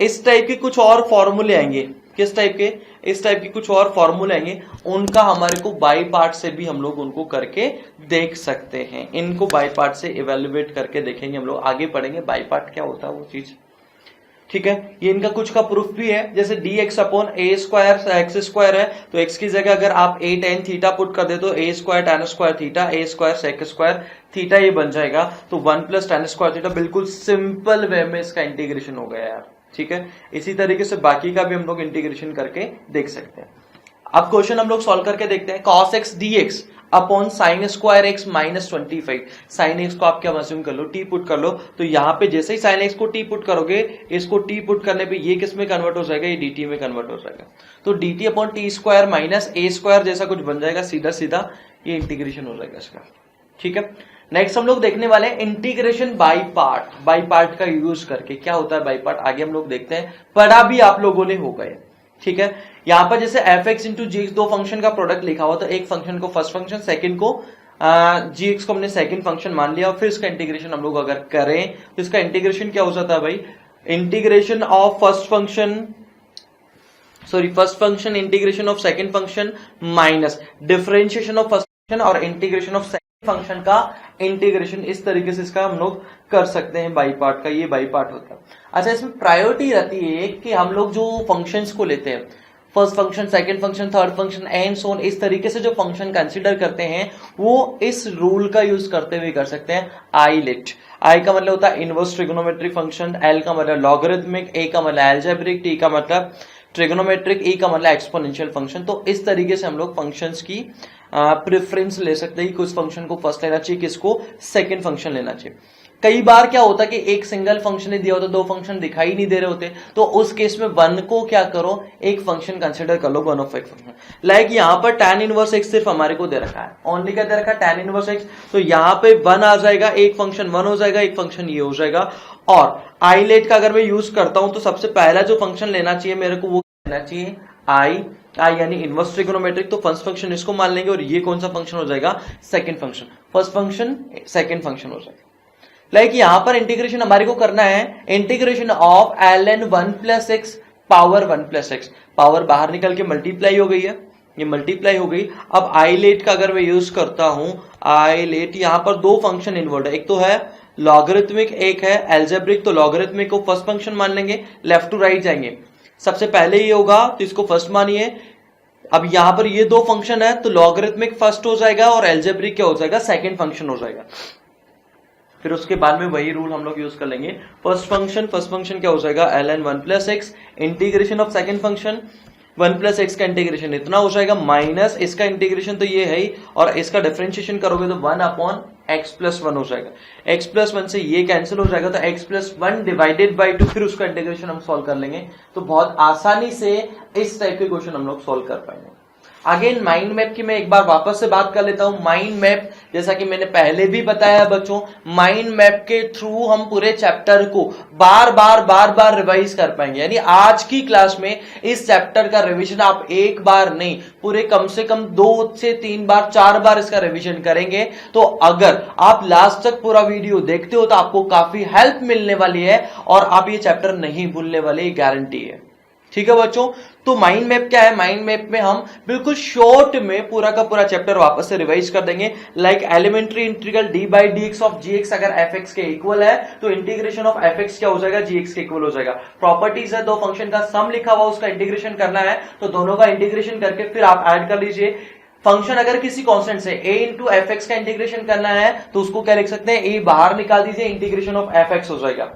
इस टाइप के कुछ और फॉर्मूले आएंगे, किस टाइप के, इस टाइप के कुछ और फॉर्मूले आएंगे, उनका हमारे को बाई पार्ट से भी हम लोग उनको करके देख सकते हैं। इनको बाई पार्ट से इवेल्युएट करके देखेंगे, हम लोग आगे पढ़ेंगे बाई पार्ट क्या होता है वो चीज। ठीक है, ये इनका कुछ का प्रूफ भी है, जैसे D X upon A square x square है तो एक्स की जगह अगर आप ए टेन थीटा पुट कर दे तो ए स्क्वायर टैन स्क्वायर थीटा ए स्क्वायर सेक स्क्वायर थीटा ये बन जाएगा, तो 1 प्लस टैन स्क्वायर थीटा, बिल्कुल सिंपल वे में इसका इंटीग्रेशन हो गया यार। ठीक है, इसी तरीके से बाकी का भी हम लोग इंटीग्रेशन करके देख सकते हैं। अब क्वेश्चन हम लोग सॉल्व करके देखते हैं। cos x dx upon sign square x minus 25, sine x को आप क्या अज्यूम कर लो, टी पुट कर लो, तो यहां पे जैसे ही साइन एक्स को टी पुट करोगे, इसको टी पुट करने पे ये किस में कन्वर्ट हो जाएगा, ये dt में कन्वर्ट हो जाएगा, तो dt upon T square minus ए स्क्वायर जैसा कुछ बन जाएगा, सीधा सीधा ये इंटीग्रेशन हो जाएगा इसका। ठीक है, नेक्स्ट हम लोग देखने वाले हैं integration by part, by part का यूज करके क्या होता है बाई पार्ट, आगे हम लोग देखते हैं, पढ़ा भी आप लोगों ने हो गए। ठीक है, यहां पर जैसे एफ एक्स इंटू जी एक्स दो फंक्शन का प्रोडक्ट लिखा हुआ, तो एक फंक्शन को फर्स्ट फंक्शन, सेकंड को जी एक्स को हमने सेकंड फंक्शन मान लिया और फिर इसका इंटीग्रेशन हम लोग अगर करें तो इसका इंटीग्रेशन क्या हो जाता है भाई, integration of first function, sorry first function integration of second function minus differentiation of first function और इंटीग्रेशन ऑफ सेकंड फंक्शन का इंटीग्रेशन, इस तरीके से इसका हम लोग कर सकते हैं बाई पार्ट का, ये बाई पार्ट होता है। अच्छा, इसमें प्रायोरिटी रहती है कि हम लोग जो फंक्शंस को लेते हैं, first function second function third function and so on, इस तरीके से जो फंक्शन कंसीडर करते हैं वो इस रूल का यूज करते हुए कर सकते हैं। आई लिट, आई का मतलब होता है इनवर्स ट्रिगोनोमेट्रिक फंक्शन, एल का मतलब लॉगरिथमिक, ए का मतलब एल्जेब्रिक, टी का मतलब ट्रिगोनोमेट्रिक, ई का मतलब एक्सपोनेंशियल फंक्शन। तो इस तरीके से हम लोग फंक्शंस की प्रेफरेंस ले सकते हैं कि कुछ फंक्शन को फर्स्ट लेना चाहिए, किसको सेकंड फंक्शन लेना चाहिए। कई बार क्या होता है कि एक सिंगल फंक्शन ही दिया होता, दो फंक्शन दिखाई नहीं दे रहे होते, तो उस केस में वन को क्या करो, एक फंक्शन कंसिडर कर लो, वन ऑफ एक फंक्शन। लाइक यहाँ पर tan इनवर्स एक्स सिर्फ हमारे को दे रखा है, ओनली क्या दे रखा है, tan इनवर्स एक्स, तो यहाँ पे वन आ जाएगा, एक फंक्शन वन हो जाएगा, एक फंक्शन ये हो जाएगा। और आईलेट का अगर मैं यूज करता हूं तो सबसे पहला जो फंक्शन लेना चाहिए मेरे को वो लेना चाहिए आई यानी इनवर्स ट्रिगोनोमेट्रिक, तो फर्स्ट फंक्शन इसको मान लेंगे और ये कौन सा फंक्शन हो जाएगा, second function, first function second function हो जाएगा। लाइक यहां पर इंटीग्रेशन हमारे को करना है, integration of ln 1 plus x power 1 plus x, power बाहर निकल के मल्टीप्लाई हो गई है, ये मल्टीप्लाई हो गई। अब आईलेट का अगर मैं यूज करता हूं, आईलेट यहां पर दो फंक्शन इन्वॉल्व है, एक तो है लॉगरिथमिक, एक है एल्जेब्रिक, तो लॉगरिथमिक को फर्स्ट फंक्शन मान लेंगे, लेफ्ट टू राइट जाएंगे, सबसे पहले ये होगा तो इसको फर्स्ट मानिए। अब यहां पर ये दो फंक्शन है तो लॉगरिथमिक फर्स्ट हो जाएगा और एल्जेब्रिक क्या हो जाएगा, सेकंड फंक्शन हो जाएगा। फिर उसके बाद में वही रूल हम लोग यूज कर लेंगे, फर्स्ट फंक्शन क्या हो जाएगा ln 1 plus x, integration of second function 1 plus x का इंटीग्रेशन इतना हो जाएगा, माइनस इसका इंटीग्रेशन तो ये है ही, और इसका डिफरेंशिएशन करोगे तो 1 अपॉन एक्स प्लस 1 हो जाएगा। एक्स प्लस 1 से ये कैंसिल हो जाएगा, तो एक्स प्लस 1 डिवाइडेड बाई 2, फिर उसका इंटीग्रेशन हम सॉल्व कर लेंगे। तो बहुत आसानी से इस टाइप के क्वेश्चन हम लोग सॉल्व कर पाएंगे। अगेन माइंड मैप की मैं एक बार वापस से बात कर लेता हूं। माइंड मैप, जैसा कि मैंने पहले भी बताया बच्चों, माइंड मैप के थ्रू हम पूरे चैप्टर को बार बार रिवाइज कर पाएंगे। यानी आज की क्लास में इस चैप्टर का रिवीजन आप एक बार नहीं, पूरे कम से कम 2 से 3 बार 4 बार इसका रिवीजन करेंगे। तो अगर आप लास्ट तक पूरा वीडियो देखते हो तो आपको काफी हेल्प मिलने वाली है और आप ये चैप्टर नहीं भूलने वाले, गारंटी है। ठीक है बच्चों, तो माइंड मैप क्या है? माइंड मैप में हम बिल्कुल शॉर्ट में पूरा का पूरा चैप्टर वापस से रिवाइज कर देंगे। Like elementary integral d by d x of g x अगर एफ एक्स के इक्वल है तो इंटीग्रेशन ऑफ एफ एक्स क्या हो जाएगा? जी एक्स के इक्वल हो जाएगा। प्रॉपर्टीज है, दो फंक्शन का सम लिखा हुआ, उसका इंटीग्रेशन करना है, तो दोनों का इंटीग्रेशन करके फिर आप ऐड कर लीजिए। फंक्शन अगर किसी कांस्टेंट से a इंटू एफ एक्स का इंटीग्रेशन करना है तो उसको क्या लिख सकते हैं? a बाहर निकाल दीजिए, इंटीग्रेशन ऑफ एफ एक्स हो जाएगा।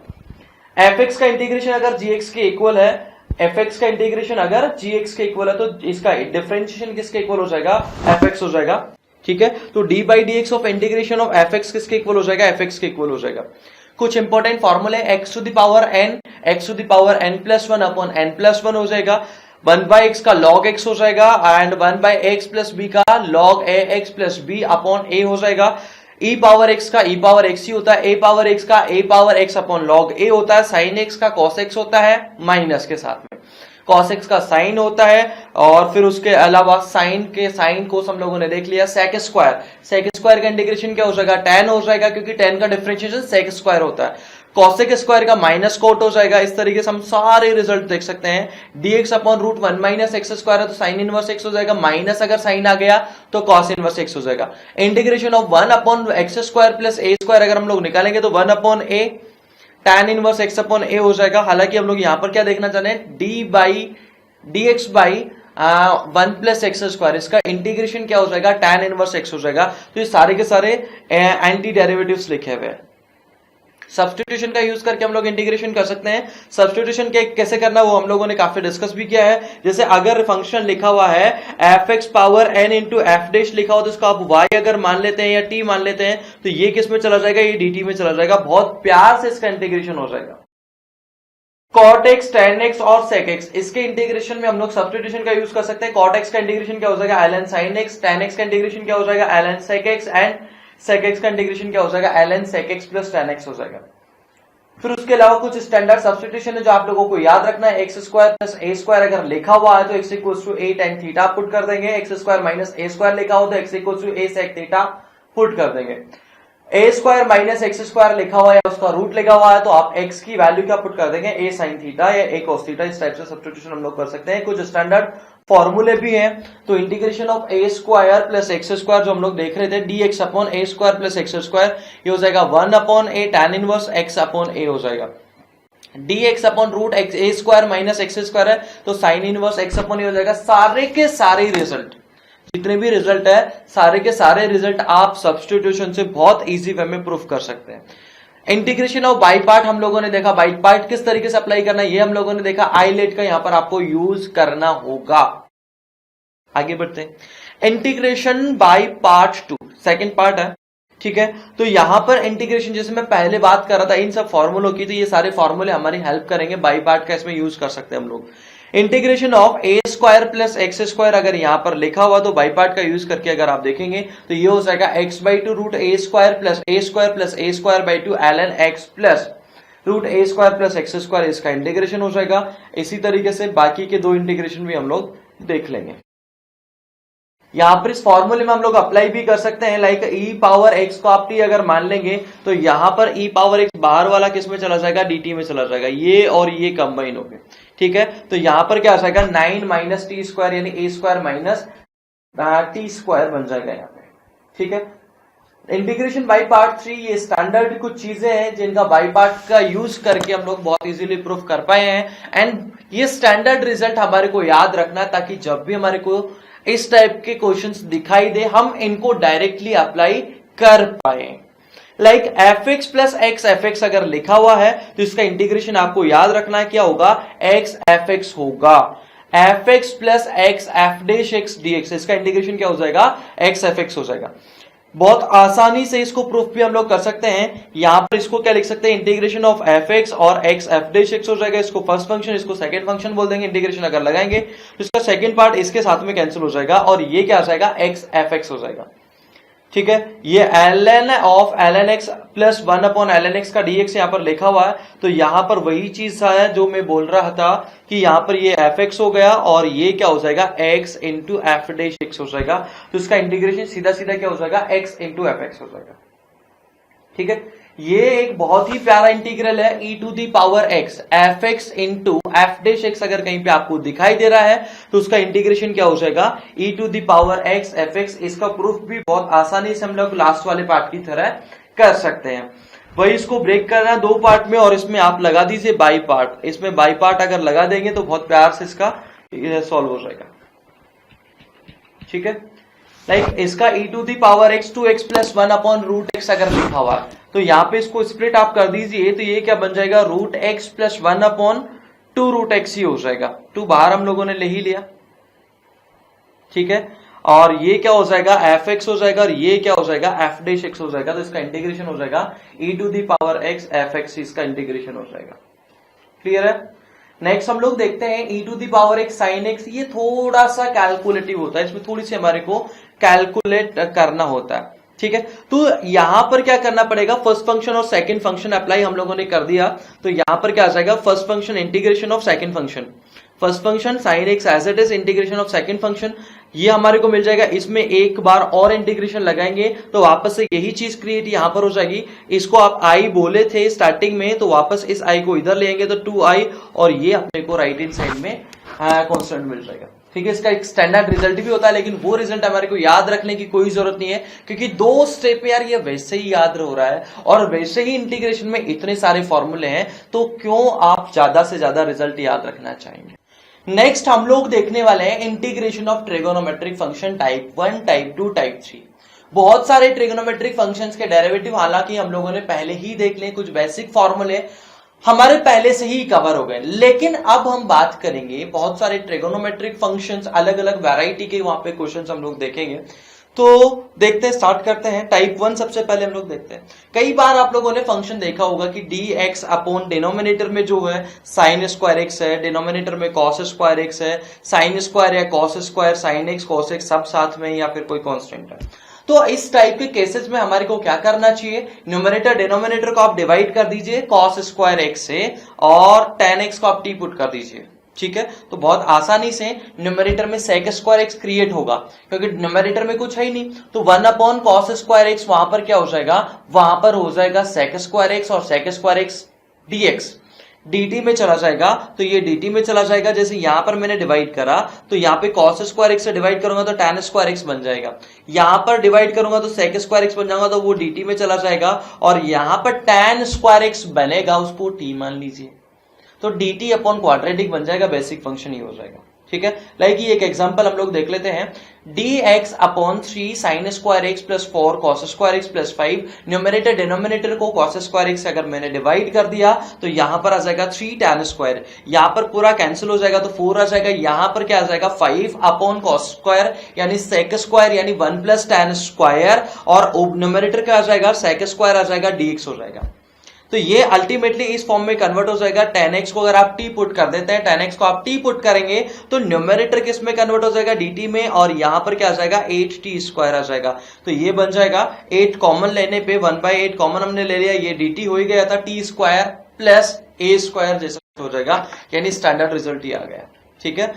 एफ एक्स का इंटीग्रेशन अगर जी एक्स के इक्वल है, एफ एक्स का इंटीग्रेशन अगर जी एक्स के इक्वल है तो इसका डिफरेंशिएशन किसके इक्वल हो जाएगा? एफ एक्स हो जाएगा। ठीक है, तो D by d x of integration of F x किसके इक्वल हो जाएगा? एफ एक्स के इक्वल हो जाएगा। कुछ इंपॉर्टेंट फॉर्मूले, x to the power n, x to the power n plus 1 upon n plus 1 हो जाएगा। 1 बाई एक्स का लॉग एक्स हो जाएगा and 1 by x plus b का log a x plus b upon ए हो जाएगा। e पावर x का e power x ही होता है, a पावर x का a power x upon log a होता है, साइन x का cos x होता है माइनस के साथ में, cos x का साइन होता है, और फिर उसके अलावा साइन के साइन को हम लोगों ने देख लिया। सेक स्क्वायर का इंटीग्रेशन क्या हो जाएगा? tan हो जाएगा, क्योंकि tan का डिफरेंशिएशन सेक स्क्वायर होता है। कॉसेक स्क्वायर का माइनस कोट हो जाएगा। इस तरीके से हम सारे रिजल्ट देख सकते हैं। dx upon root 1 minus x square है तो साइन इनवर्स एक्स हो जाएगा, माइनस अगर साइन आ गया तो कॉस इनवर्स एक्स हो जाएगा। Integration of 1 upon x square plus a square अगर हम लोग निकालेंगे तो 1 upon A tan inverse X upon ए हो जाएगा। हालांकि हम लोग यहां पर क्या देखना चाह रहे हैं? D by d x by 1 plus x square, इसका इंटीग्रेशन क्या हो जाएगा? tan इनवर्स एक्स हो जाएगा। तो ये सारे के सारे एंटी डेरिवेटिव्स लिखे हुए हैं। सब्स्टिट्यूशन का यूज करके हम लोग इंटीग्रेशन कर सकते हैं। सब्स्टिट्यूशन कैसे करना वो हम लोगों ने काफी डिस्कस भी किया है। जैसे अगर फंक्शन लिखा हुआ है f x power N into F dash लिखा हो तो इसको आप वाई अगर मान लेते हैं या टी मान लेते हैं तो ये किस में चला जाएगा? ये dt में चला जाएगा। बहुत प्यार से इसका इंटीग्रेशन हो जाएगा। cot x, tan x और sec x, इसके इंटीग्रेशन में हम लोग सब्स्टिट्यूशन का यूज कर सकते हैं। cot x का इंटीग्रेशन क्या हो जाएगा? ln sin x, tan x का इंटीग्रेशन क्या हो जाएगा? ln sec x and sec x का इंटीग्रेशन क्या हो जाएगा? ln sec x plus tan x हो जाएगा। फिर उसके अलावा कुछ स्टैंडर्ड सब्स्टिट्यूशन है जो आप लोगों को याद रखना है। X square plus a square अगर लिखा हुआ है तो x equal to a tan theta put कर देंगे। एक्स स्क्वायर माइनस ए स्क्वायर लिखा हो तो x equal to a sec theta put कर देंगे। A square minus x square लिखा हुआ है, उसका रूट लिखा हुआ है तो आप एक्स की वैल्यू क्या पुट कर देंगे? ए साइन थीटा या ए cos थीटा। इस टाइप से सब्स्टिट्यूशन हम लोग कर सकते हैं। कुछ स्टैंडर्ड फॉर्मूले भी हैं। तो integration of A square plus x square जो हम लोग देख रहे थे, D X upon A square plus x square, ये हो जाएगा 1 upon A tan inverse X upon ए हो जाएगा। D X upon root X A square minus x square है तो साइन इनवर्स एक्स अपॉन ए हो जाएगा। सारे के सारे रिजल्ट, जितने भी रिजल्ट है, सारे के सारे रिजल्ट आप सब्स्टिट्यूशन से बहुत इजी वे में प्रूफ कर सकते हैं। इंटीग्रेशन ऑफ बाई पार्ट हम लोगों ने देखा, बाई पार्ट किस तरीके से अप्लाई करना है ये हम लोगों ने देखा। आईलेट का यहां पर आपको यूज करना होगा। आगे बढ़ते हैं। Integration by part 2 second part है। ठीक है, तो यहां पर इंटीग्रेशन जैसे मैं पहले बात कर रहा था इन सब फॉर्मूलों की, तो ये सारे फॉर्मूले हमारी हेल्प करेंगे। बाई पार्ट का इसमें यूज कर सकते हैं हम लोग। Integration of A square plus x square अगर यहां पर लिखा हुआ तो बाई पार्ट का यूज करके अगर आप देखेंगे तो ये हो जाएगा x by two root a square plus a square by two ln x plus root a square plus x square, इसका इंटीग्रेशन हो जाएगा। इसी तरीके से बाकी के दो इंटीग्रेशन भी हम लोग देख लेंगे। यहां पर इस फॉर्मूले में हम लोग अप्लाई भी कर सकते हैं। लाइक ई पावर एक्स को आप टी अगर मान लेंगे तो यहां पर ई पावर एक्स बाहर वाला किस में चला जाएगा? dt में चला जाएगा। ये और ये कंबाइन हो गए। ठीक है, तो यहां पर क्या आ जाएगा? 9 माइनस टी स्क्वायर यानी ए स्क्वायर माइनस टी स्क्वायर बन जाएगा यहाँ पे। ठीक है, इंटीग्रेशन बाई पार्ट 3 ये स्टैंडर्ड कुछ चीजें हैं जिनका बाई पार्ट का यूज करके हम लोग बहुत इजीली प्रूफ कर पाए हैं। एंड ये स्टैंडर्ड रिजल्ट हमारे को याद रखना है ताकि जब भी हमारे को इस टाइप के क्वेश्चंस दिखाई दे हम इनको डायरेक्टली अप्लाई कर पाए। Like F x plus x F x अगर लिखा हुआ है तो इसका इंटीग्रेशन आपको याद रखना है क्या होगा? एक्स एफ एक्स होगा। F x plus x F dash x D x, इसका इंटीग्रेशन क्या हो जाएगा, एक्स एफ एक्स हो जाएगा। बहुत आसानी से इसको प्रूफ भी हम लोग कर सकते हैं। यहां पर इसको क्या लिख सकते हैं, इंटीग्रेशन ऑफ एफ एक्स और एक्स एफ डैश एक्स हो जाएगा। इसको फर्स्ट फंक्शन, इसको सेकंड फंक्शन बोल देंगे। इंटीग्रेशन अगर लगाएंगे तो इसका सेकंड पार्ट इसके साथ में कैंसिल हो जाएगा और ये क्या आ जाएगा, एक्स एफ एक्स हो जाएगा। ठीक है, ये ln of ln x plus 1 upon ln x का dx यहां पर लिखा हुआ है। तो यहां पर वही चीज है जो मैं बोल रहा था कि यहां पर ये fx हो गया और ये क्या हो जाएगा, x into F dash x हो जाएगा। तो इसका इंटीग्रेशन सीधा सीधा क्या हो जाएगा, x इंटू एफ एक्स हो जाएगा। ठीक है, ये एक बहुत ही प्यारा इंटीग्रल है, e to the power x f x into F dash x अगर कहीं पे आपको दिखाई दे रहा है तो उसका इंटीग्रेशन क्या हो जाएगा, e to the power x f x. इसका प्रूफ भी बहुत आसानी से हम लोग लास्ट वाले पार्ट की तरह कर सकते हैं। वही इसको ब्रेक करना है 2 पार्ट में और इसमें आप लगा दीजिए बाई पार्ट। इसमें बाई पार्ट अगर लगा देंगे तो बहुत प्यार से इसका सॉल्व हो जाएगा। ठीक है, लाइक इसका e to the power x 2x plus 1 upon root x अगर लिखा हुआ है तो यहां पे इसको स्प्लिट आप कर दीजिए तो ये क्या बन जाएगा, root x plus 1 upon 2 root x ही हो जाएगा। 2 बाहर हम लोगों ने ले ही लिया। ठीक है, और ये क्या हो जाएगा, एफ एक्स हो जाएगा और ये क्या हो जाएगा, एफ डैश एक्स हो जाएगा। तो इसका इंटीग्रेशन हो जाएगा e to the power x f x, इसका इंटीग्रेशन हो जाएगा। क्लियर है। नेक्स्ट हम लोग देखते हैं e to the power x sine x। ये थोड़ा सा कैलकुलेटिव होता है, इसमें थोड़ी सी हमारे को कैलकुलेट करना होता है। ठीक है, तो यहां पर क्या करना पड़ेगा, फर्स्ट फंक्शन और सेकंड फंक्शन अप्लाई हम लोगों ने कर दिया। तो यहां पर क्या आ जाएगा, first function integration of second function, first function sine x as it is, integration of second function ये हमारे को मिल जाएगा। इसमें एक बार और इंटीग्रेशन लगाएंगे तो वापस से यही चीज क्रिएट यहां पर हो जाएगी। इसको आप आई बोले थे स्टार्टिंग में, तो वापस इस आई को इधर लेंगे तो 2i और ये अपने को राइट हैंड साइड में कांस्टेंट मिल जाएगा। ठीक है, इसका एक स्टैंडर्ड रिजल्ट भी होता है लेकिन वो रिजल्ट हमारे को याद रखने की कोई जरूरत नहीं है क्योंकि 2 स्टेप में यार ये वैसे ही याद हो रहा है और वैसे ही इंटीग्रेशन में इतने सारे फॉर्मूले हैं, तो क्यों आप ज्यादा से ज्यादा रिजल्ट याद रखना चाहेंगे। नेक्स्ट हम लोग देखने वाले हैं integration of trigonometric function type 1, type 2, type 3। बहुत सारे ट्रिगोनोमेट्रिक फंक्शंस के डेरिवेटिव हालांकि हम लोगों ने पहले ही देख लिए, कुछ बेसिक फॉर्मूले हमारे पहले से ही कवर हो गए। लेकिन अब हम बात करेंगे बहुत सारे ट्रिगोनोमेट्रिक फंक्शंस, अलग अलग वैरायटी के वहां पे क्वेश्चंस हम लोग देखेंगे। तो देखते हैं, स्टार्ट करते हैं। टाइप 1 सबसे पहले हम लोग देखते हैं। कई बार आप लोगों ने फंक्शन देखा होगा कि dx अपॉन डिनोमिनेटर में जो है साइन स्क्वायर एक्स है, डिनोमिनेटर में कॉस स्क्वायर एक्स है, साइन स्क्वायर या cos square, sine x cos x सब साथ में, या फिर कोई कांस्टेंट है। तो इस टाइप के केसेस में हमारे को क्या करना चाहिए, न्यूमरेटर डिनोमिनेटर को आप डिवाइड कर दीजिए कॉस स्क्वायर एक्स से और tan x को आप t पुट कर दीजिए। ठीक है, तो बहुत आसानी से न्यूमरेटर में sec स्क्वायर एक्स क्रिएट होगा क्योंकि न्यूमरेटर में कुछ है ही नहीं। तो 1 अपॉन कॉस स्क्वायर एक्स वहां पर क्या हो जाएगा, वहां पर हो जाएगा sec स्क्वायर एक्स और sec square x dx dt में चला जाएगा। तो ये dt में चला जाएगा, जैसे यहां पर मैंने डिवाइड करा तो यहां पे cos स्क्वायर एक्स से डिवाइड करूंगा तो tan स्क्वायर एक्स बन जाएगा, यहां पर डिवाइड करूंगा तो sec स्क्वायर एक्स बन जाएगा तो वो dt में चला जाएगा और यहां पर tan स्क्वायर एक्स बनेगा, उसको t मान लीजिए, तो dt अपॉन क्वाड्रेटिक बन जाएगा, बेसिक फंक्शन ही हो जाएगा। ठीक है, लाइक ये एक एग्जांपल हम लोग देख लेते हैं। dx upon 3 sign square x plus 4 cos square x plus 5, numerator denominator को कॉस स्क्वायर एक्स अगर मैंने डिवाइड कर दिया तो यहां पर आ जाएगा 3 tan स्क्वायर, यहां पर पूरा कैंसिल हो जाएगा तो 4 आ जाएगा, यहां पर क्या आ जाएगा 5 अपॉन कॉस स्क्वायर यानी सेक स्क्वायर यानी 1 प्लस tan स्क्वायर और न्यूमरेटर क्या आ जाएगा सेक स्क्वायर आ जाएगा, dx हो जाएगा। तो ये अल्टीमेटली इस फॉर्म में कन्वर्ट हो जाएगा। tan x को अगर आप t पुट कर देते हैं, tan x को आप t पुट करेंगे तो न्यूमरेटर किस में कन्वर्ट हो जाएगा, dt में, और यहां पर क्या आ जाएगा 8t स्क्वायर आ जाएगा। तो ये बन जाएगा 8 कॉमन लेने पे 1/8 कॉमन हमने ले लिया, ये dt हो ही गया था, t square plus a square जैसा हो जाएगा, यानी स्टैंडर्ड रिजल्ट ही आ गया। ठीक है,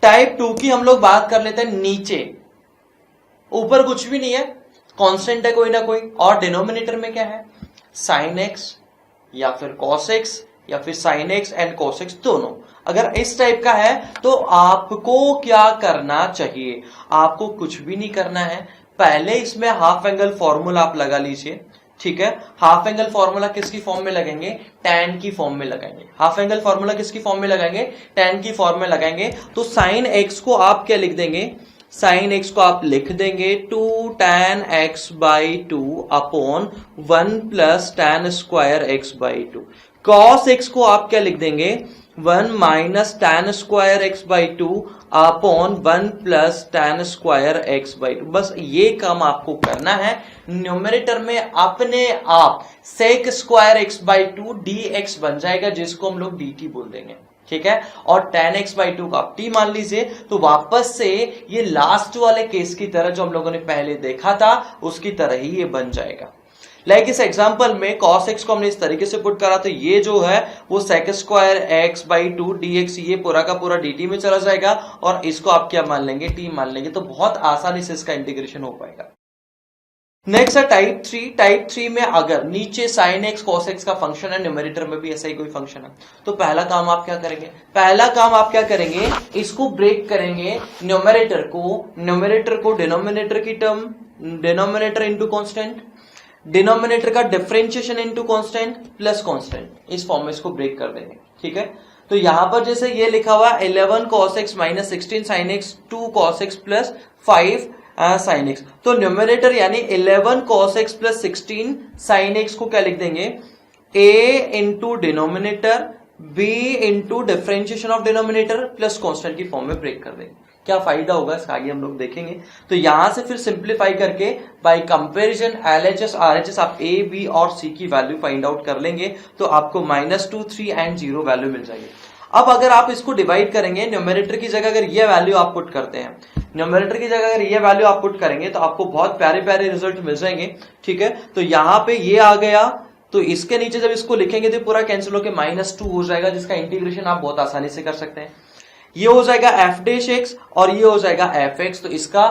टाइप 2 की हम लोग बात कर लेते हैं। नीचे ऊपर कुछ भी नहीं है, कांस्टेंट है कोई ना कोई, और डिनोमिनेटर में क्या है साइन एक्स या फिर cos x या फिर sin x and cos x दोनों। अगर इस टाइप का है तो आपको क्या करना चाहिए, आपको कुछ भी नहीं करना है। पहले इसमें हाफ एंगल फॉर्मूला आप लगा लीजिए। ठीक है, हाफ एंगल फॉर्मूला किसकी फॉर्म में लगाएंगे, tan की फॉर्म में लगाएंगे। हाफ एंगल फॉर्मूला किसकी फॉर्म में लगाएंगे, tan की फॉर्म में लगाएंगे। तो sin x को आप क्या लिख देंगे, साइन एक्स को आप लिख देंगे 2 tan x by 2 upon 1 plus tan square x by 2। Cos x को आप क्या लिख देंगे, 1 minus tan square x by two upon 1 plus tan square x by to. बस ये काम आपको करना है। न्यूमरेटर में अपने आप sec square x by to dx बन जाएगा, जिसको हम लोग dt बोल देंगे, ठीक है। और tan x बाई टू का आप t मान लीजिए, तो वापस से ये लास्ट वाले केस की तरह जो हम लोगों ने पहले देखा था उसकी तरह ही ये बन जाएगा। लाइक इस एग्जांपल में cos x को हमने इस तरीके से पुट करा, तो ये जो है वो sec square x by to dx ये पूरा का पूरा dt में चला जाएगा, और इसको आप क्या मान लेंगे, t मान लेंगे, तो बहुत आसानी से इसका इंटीग्रेशन हो पाएगा। नेक्स्ट है टाइप 3। टाइप 3 में अगर नीचे sin x cos x का फंक्शन है, न्यूमरेटर में भी ऐसा ही कोई फंक्शन है, तो पहला काम आप क्या करेंगे, इसको ब्रेक करेंगे, न्यूमरेटर को डिनोमिनेटर की term, denominator into constant, denominator का differentiation into constant plus constant, इस फॉर्म में इसको ब्रेक कर देंगे, ठीक है। तो यहां पर जैसे ये लिखा हुआ 11 cos x minus 16 sin x 2 cos x plus 5 sin x, तो न्यूमरेटर यानी 11 cos x plus 16 sin x को क्या लिख देंगे, a into denominator b into differentiation of denominator plus constant की फॉर्म में ब्रेक कर देंगे। क्या फायदा होगा इसका आगे हम लोग देखेंगे। तो यहां से फिर सिंप्लीफाई करके बाय कंपैरिजन LHS RHS आप a b और c की वैल्यू फाइंड आउट कर लेंगे, तो आपको -2 3 एंड 0 वैल्यू मिल जाएगी। अब अगर आप इसको डिवाइड करेंगे, न्यूमरेटर की जगह अगर ये वैल्यू आप पुट करते हैं, न्यूमरेटर की जगह अगर ये वैल्यू आप पुट करेंगे तो आपको बहुत प्यारे प्यारे रिजल्ट मिल जाएंगे, ठीक है। तो यहां पे ये आ गया, तो इसके नीचे जब इसको लिखेंगे तो पूरा कैंसिल होकर -2 हो जाएगा, जिसका इंटीग्रेशन आप बहुत आसानी से कर सकते हैं। ये हो जाएगा f डैश x और ये हो जाएगा fx, तो इसका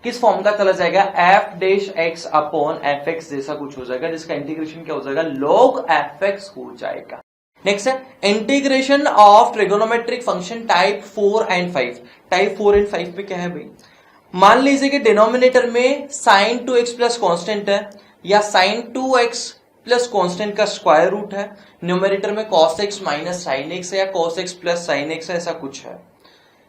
किस फॉर्म का चला जाएगा, f dash x upon fx जैसा कुछ हो जाएगा, जिसका इंटीग्रेशन क्या हो जाएगा, log fx हो जाएगा। नेक्स्ट है integration of trigonometric function type 4 and 5। Type 4 and 5 में क्या है भाई, मान लीजिए कि डिनोमिनेटर में sin 2x प्लस कॉन्स्टेंट है, या sin 2x प्लस कॉन्स्टेंट का स्क्वायर रूट है, न्यूमरेटर में cos x minus sin x है, या cos x plus sin x है, ऐसा कुछ है,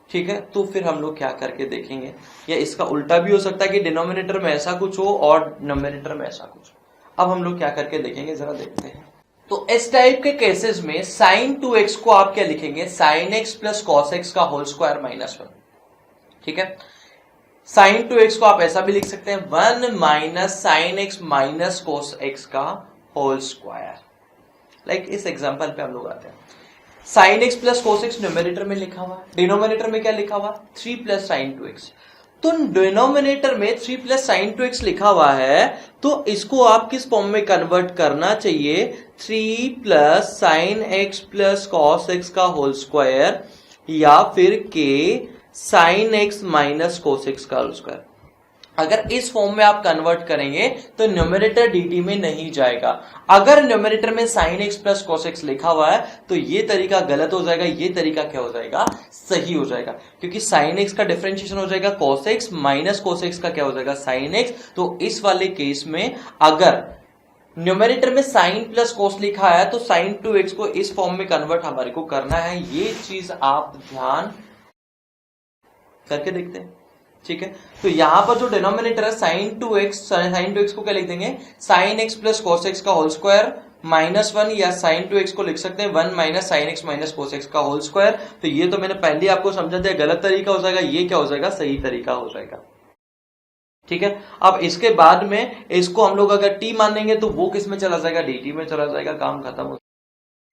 ठीक है। तो फिर हम लोग क्या करके देखेंगे, या इसका उल्टा भी हो सकता है कि डिनोमिनेटर में ऐसा कुछ हो और न्यूमरेटर में ऐसा कुछ। अब हम लोग क्या करके देखेंगे, जरा देखते हैं। तो इस टाइप के केसेस में sin 2x को आप क्या लिखेंगे, sin x plus cos x का होल स्क्वायर -1, ठीक है। sin 2x को आप ऐसा भी लिख सकते हैं 1 minus sin x minus cos x का होल स्क्वायर। लाइक इस एग्जांपल पे हम लोग आते हैं, sin x plus cos x numerator में लिखा हुआ, डिनोमिनेटर में क्या लिखा हुआ 3 प्लस sin 2x। तो डिनोमिनेटर में 3 प्लस sin 2x लिखा हुआ है, तो इसको आप किस फॉर्म में कन्वर्ट करना चाहिए, 3 plus sin x plus cos x का होल स्क्वायर, या फिर k sin x minus cos x का होल स्क्वायर। अगर इस फॉर्म में आप कन्वर्ट करेंगे तो न्यूमरेटर dt में नहीं जाएगा। अगर न्यूमरेटर में sin x plus cos x लिखा हुआ है तो ये तरीका गलत हो जाएगा, ये तरीका क्या हो जाएगा, सही हो जाएगा, क्योंकि sin x का डिफरेंशिएशन हो जाएगा cos x minus cos x का क्या हो जाएगा, sin x। तो इस वाले केस में अगर न्यूमरेटर में sin प्लस cos लिखा है तो sin 2x को इस फॉर्म में कन्वर्ट हमारे को करना है, ये चीज आप ध्यान करके देखते हैं, ठीक है। तो यहां पर जो डिनोमिनेटर है sin 2x को क्या लिख देंगे, sin x plus cos x का होल स्क्वायर -1, या sin 2x को लिख सकते हैं 1 minus sin x minus cos x का होल स्क्वायर। तो ये तो मैंने पहले आपको समझा दिया गलत तरीका हो जाएगा, ये क्या हो जाएगा, सही तरीका हो जाएगा, ठीक है। अब इसके बाद में इसको हम लोग अगर t मानेंगे तो वो किस में चला जाएगा, dt में चला जाएगा, काम खत्म हो,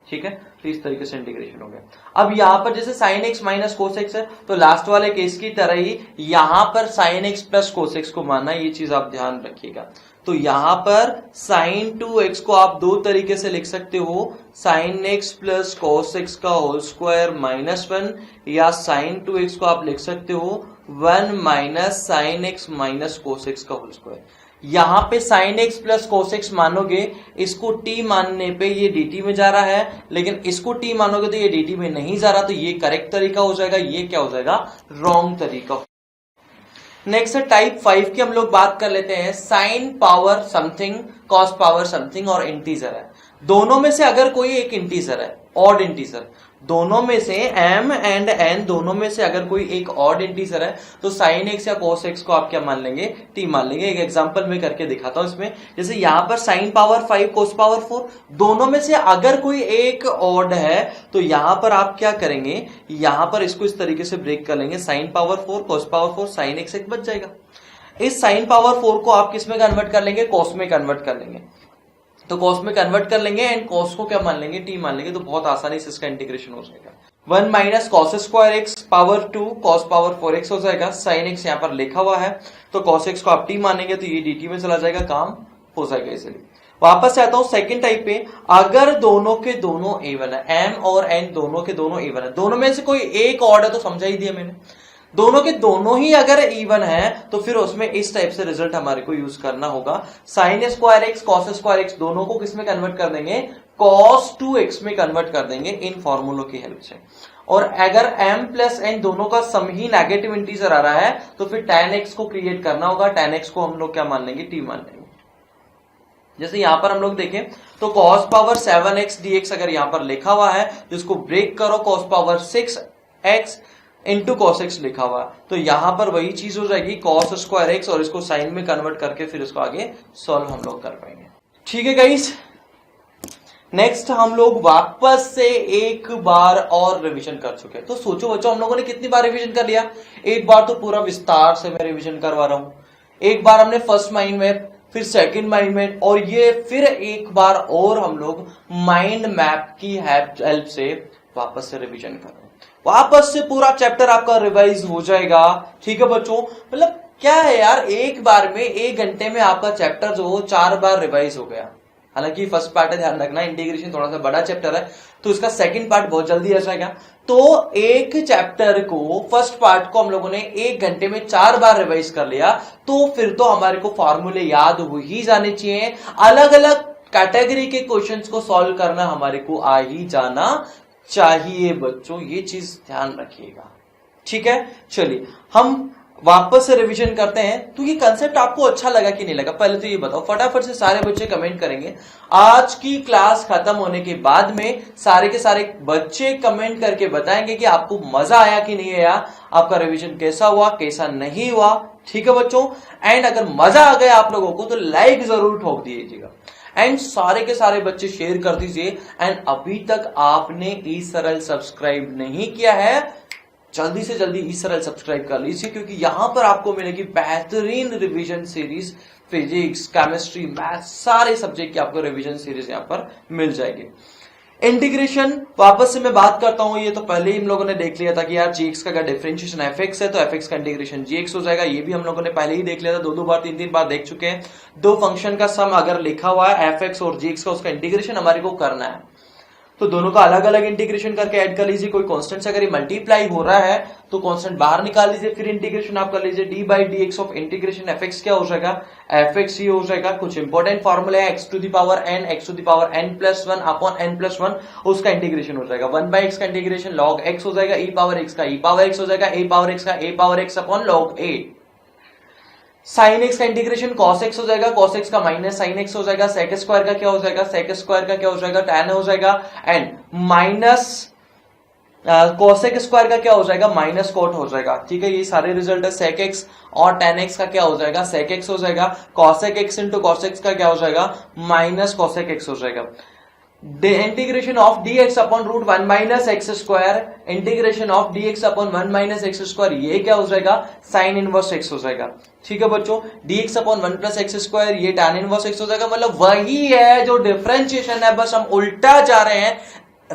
ठीक है। तो इस तरीके से इंटीग्रेशन हो गया। अब यहां पर जैसे sin x minus cos x है, तो लास्ट वाले केस की तरह ही यहां पर sin x plus cos x को मानना, ये चीज आप ध्यान रखिएगा। तो यहां पर sin 2x को आप दो तरीके से लिख सकते हो, sin x plus cos x का होल स्क्वायर -1, या sin 2x को आप लिख सकते हो 1 minus sin x minus cos x का होल स्क्वायर। यहां पे sin x plus cos x मानोगे, इसको t मानने पे ये dt में जा रहा है, लेकिन इसको t मानोगे तो ये dt में नहीं जा रहा, तो ये करेक्ट तरीका हो जाएगा, ये क्या हो जाएगा, रॉन्ग तरीका। नेक्स्ट है टाइप 5 की हम लोग बात कर लेते हैं, sine power something, cos power something और इंटीजर है। दोनों में से अगर कोई एक इंटीजर है, ऑड इंटीजर, दोनों में से m एंड n दोनों में से अगर कोई एक ऑड इंटीजर है तो sin x या cos x को आप क्या मान लेंगे, t मान लेंगे। एक एग्जांपल में करके दिखाता हूं इसमें। जैसे यहां पर sin पावर 5 cos पावर 4, दोनों में से अगर कोई एक ऑड है तो यहां पर आप क्या करेंगे, यहां पर इसको इस तरीके से ब्रेक कर लेंगे, sin power 4 cos power 4 sin x एक बच जाएगा। इस sin पावर 4 को आप किस में कन्वर्ट कर लेंगे, cos में कन्वर्ट कर लेंगे। तो cos में कन्वर्ट कर लेंगे एंड cos को क्या मान लेंगे, t मान लेंगे। तो बहुत आसानी से इसका इंटीग्रेशन हो जाएगा। 1 minus cos square x power 2 cos power 4x हो जाएगा। sin x यहाँ पर लिखा हुआ है तो cos x को आप t मानेंगे तो ये dt में चला जाएगा, काम हो जाएगा इजीली। वापस से आता हूं सेकंड टाइप पे। अगर दोनों के दोनों इवन है, m और n दोनों के दोनों इवन है, दोनों में से कोई एक ऑड है तो समझा ही दिया मैंने, दोनों के दोनों ही अगर इवन है तो फिर उसमें इस टाइप से रिजल्ट हमारे को यूज करना होगा। sin square x cos square x दोनों को किस में कन्वर्ट कर देंगे, cos 2x में कन्वर्ट कर देंगे इन फॉर्मूलों की हेल्प से। और अगर m प्लस n दोनों का सम ही नेगेटिव इंटीजर आ रहा है तो फिर tan x को क्रिएट करना होगा। tan x को हम लोग क्या मान लेंगे, t मान लेंगे। जैसे यहां पर हम लोग देखें तो cos पावर 7x dx अगर यहां पर लिखा हुआ है तो इसको ब्रेक करो, cos power 6x into cos x लिखा हुआ, तो यहां पर वही चीज हो जाएगी cos स्क्वायर x, और इसको साइन में कन्वर्ट करके फिर इसको आगे सॉल्व हम लोग कर पाएंगे। ठीक है गाइस, नेक्स्ट हम लोग वापस से एक बार और रिवीजन कर चुके हैं। तो सोचो बच्चों, हम लोगों ने कितनी बार रिवीजन कर लिया, एक बार तो पूरा विस्तार से मैं रिवीजन करवा रहा हूं, एक बार हमने फर्स्ट माइंड मैप, फिर सेकंड माइंड मैप, और ये फिर एक बार और हम लोग माइंड मैप की हेल्प से वापस से रिवीजन कर रहे हैं। वापस से पूरा चैप्टर आपका रिवाइज हो जाएगा। ठीक है बच्चों, मतलब क्या है यार, एक बार में 1 घंटे में आपका चैप्टर जो 4 बार रिवाइज हो गया। हालांकि फर्स्ट पार्ट है, ध्यान रखना, इंटीग्रेशन थोड़ा सा बड़ा चैप्टर है तो इसका सेकंड पार्ट बहुत जल्दी आ जाएगा। तो एक चैप्टर को, फर्स्ट पार्ट को हम लोगों ने 1 घंटे में 4 बार रिवाइज कर लिया, तो फिर तो हमारे को फॉर्मूले याद हो ही जाने चाहिए। अलग अलग कैटेगरी के क्वेश्चंस को सॉल्व करना हमारे को आ ही जाना चाहिए बच्चों, ये चीज ध्यान रखिएगा। ठीक है, चलिए हम वापस से रिवीजन करते हैं। तो ये कंसेप्ट आपको अच्छा लगा कि नहीं लगा, पहले तो ये बताओ। फटाफट से सारे बच्चे कमेंट करेंगे। आज की क्लास खत्म होने के बाद में सारे के सारे बच्चे कमेंट करके बताएंगे कि आपको मजा आया कि नहीं आया, आपका रिवीजन कैसा हुआ, कैसा नहीं हुआ। ठीक है बच्चों, एंड अगर मजा आ गया आप लोगों को तो लाइक जरूर ठोक दीजिएगा एंड सारे के सारे बच्चे शेयर कर दीजिए। एंड अभी तक आपने ई सरल सब्सक्राइब नहीं किया है, जल्दी से जल्दी ई सरल सब्सक्राइब कर लीजिए, क्योंकि यहां पर आपको मिलेगी बेहतरीन revision series. Physics, chemistry, math, सारे सब्जेक्ट की आपको रिवीजन सीरीज यहां पर मिल जाएगी। इंटीग्रेशन वापस से मैं बात करता हूं, ये तो पहले ही हम लोगों ने देख लिया था कि यार जीएक्स का अगर डिफरेंशिएशन एफएक्स है तो एफएक्स का इंटीग्रेशन जीएक्स हो जाएगा। ये भी हम लोगों ने पहले ही देख लिया था, 2 बार 3 बार देख चुके हैं। 2 फंक्शन का सम अगर लिखा हुआ है एफएक्स और जीएक्स का, उसका इंटीग्रेशन हमारे को करना है तो दोनों का अलग अलग इंटीग्रेशन करके ऐड कर लीजिए। कोई कांस्टेंट से अगर ये मल्टीप्लाई हो रहा है तो कांस्टेंट बाहर निकाल लीजिए, फिर इंटीग्रेशन आप कर लीजिए। D by d x of integration F x क्या हो जाएगा, एफ एक्स ही हो जाएगा। कुछ इंपॉर्टेंट फॉर्मूले है, x to the power n, x to the power n plus 1 upon n plus 1, उसका इंटीग्रेशन हो जाएगा। 1 बाई एक्स का इंटीग्रेशन लॉग एक्स हो जाएगा, ई पावर एक्स का ई पावर एक्स हो जाएगा, ए पावर एक्स का ए पावर एक्स अपॉन लॉग ए। साइन एक्स का इंटीग्रेशन कॉस एक्स हो जाएगा, कॉस एक्स का माइनस साइन एक्स हो जाएगा। सेक स्क्वायर का क्या हो जाएगा, सेक स्क्वायर का क्या हो जाएगा, टैन हो जाएगा। एंड माइनस कॉसेक स्क्वायर का क्या हो जाएगा, माइनस कोट हो जाएगा। ठीक है, ये सारे रिजल्ट है। सेक एक्स और टेन एक्स का क्या हो जाएगा, सेक एक्स हो जाएगा। कॉसेक एक्स इंटू कॉसेक्स का क्या हो जाएगा, माइनस कॉसेक एक्स हो जाएगा। Integration of dx upon root 1 minus x square, integration of dx upon 1 minus x square, ये क्या हो जाएगा, साइन इनवर्स एक्स हो जाएगा। ठीक है बच्चों, dx upon 1 plus x square, ये tan इनवर्स एक्स हो जाएगा। मतलब वही है जो डिफरेंशिएशन है, बस हम उल्टा जा रहे हैं,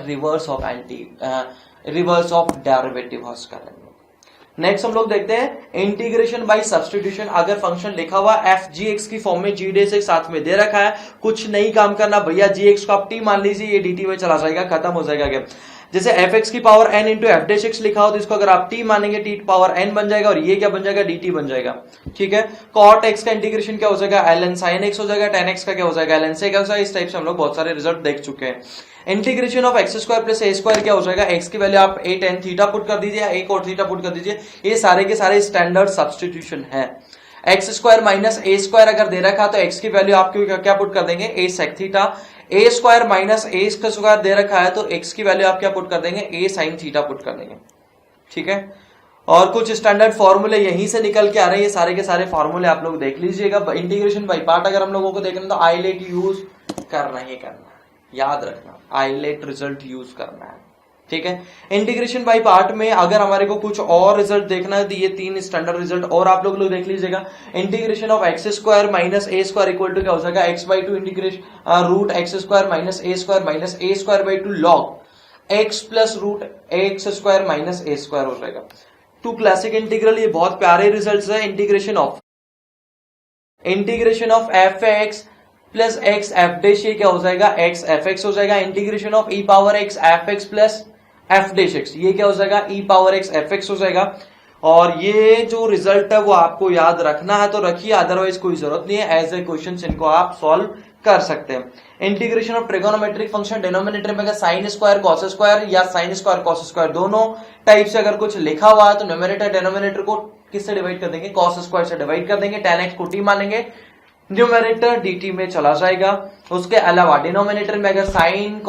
रिवर्स ऑफ डेरिवेटिव हर्स कर रहे हैं। नेक्स्ट हम लोग देखते हैं इंटीग्रेशन बाय सब्स्टिट्यूशन। अगर फंक्शन लिखा हुआ एफ जी एक्स की फॉर्म में जी डे से साथ में दे रखा है, कुछ नहीं काम करना भैया, जी एक्स को आप टी मान लीजिए, ये डी टी में चला जाएगा, खत्म हो जाएगा गेम। जैसे एफ एक्स की power N into F dash X लिखा हो तो इसको अगर आप टी मानेंगे टी पावर एन बन जाएगा, और ये क्या बन जाएगा, डी टी बन जाएगा। ठीक है, कॉट एक्स का इंटीग्रेशन क्या हो जाएगा, एल एन साइन एक्स हो जाएगा। टेन एक्स का क्या हो जाएगा, एल एन से क्या हो जाएगा। इस टाइप से हम लोग बहुत सारे रिजल्ट देख चुके हैं। Integration of X square plus a square क्या हो जाएगा, एक्स की वैल्यू आप ए टेन थीटा पुट कर दीजिए, ए कोट थीटा पुट कर दीजिए। ये सारे के सारे स्टैंडर्ड सब्स्टिट्यूशन है। एक्स स्क्वायर माइनस ए स्क्वायर अगर दे रखा तो एक्स की वैल्यू आपको क्या पुट कर देंगे, ए सेक थीटा। ए स्क्वायर माइनस ए स्क्वायर दे रखा है तो एक्स की वैल्यू आप क्या पुट कर देंगे, ए साइन थीटा पुट कर देंगे। ठीक है, और कुछ स्टैंडर्ड फॉर्मूले यहीं से निकल के आ रहे हैं, ये सारे के सारे फॉर्मूले आप लोग देख लीजिएगा। इंटीग्रेशन बाय पार्ट अगर हम लोगों को देखना तो आईलेट यूज करना ही करना है, याद रखना, आईलेट रिजल्ट यूज करना है। ठीक है, इंटीग्रेशन बाय पार्ट में अगर हमारे को कुछ और रिजल्ट देखना है तो ये 3 स्टैंडर्ड रिजल्ट और आप लोग देख लीजिएगा। Integration of X square minus A square equal to क्या हो जाएगा, x by two integration root X square minus A square by two log X plus root X square minus A square हो जाएगा। टू क्लासिक इंटीग्रल, ये बहुत प्यारे result है। Integration of F x plus x F dash, ये क्या हो जाएगा, एक्स एफ एक्स हो जाएगा। Integration of E power x F x plus F dash x, ये क्या हो जाएगा, ई पावर एक्स एफ एक्स हो जाएगा। और ये जो रिजल्ट है वो आपको याद रखना है तो रखिए, अदरवाइज कोई जरूरत नहीं है, एज ए क्वेश्चन इनको आप सॉल्व कर सकते हैं। Integration of trigonometric function, denominator में साइन स्क्वायर कॉस स्क्वायर या साइन स्क्वायर कॉस स्क्वायर दोनों टाइप से अगर कुछ लिखा हुआ है तो न्यूमरेटर डिनोमिनेटर को किससे डिवाइड कर देंगे, कॉस स्क्वायर से डिवाइड कर देंगे। tan x को t मानेंगे, न्यूमरेटर dt में चला जाएगा। उसके अलावा डिनोमिनेटर में अगर साइन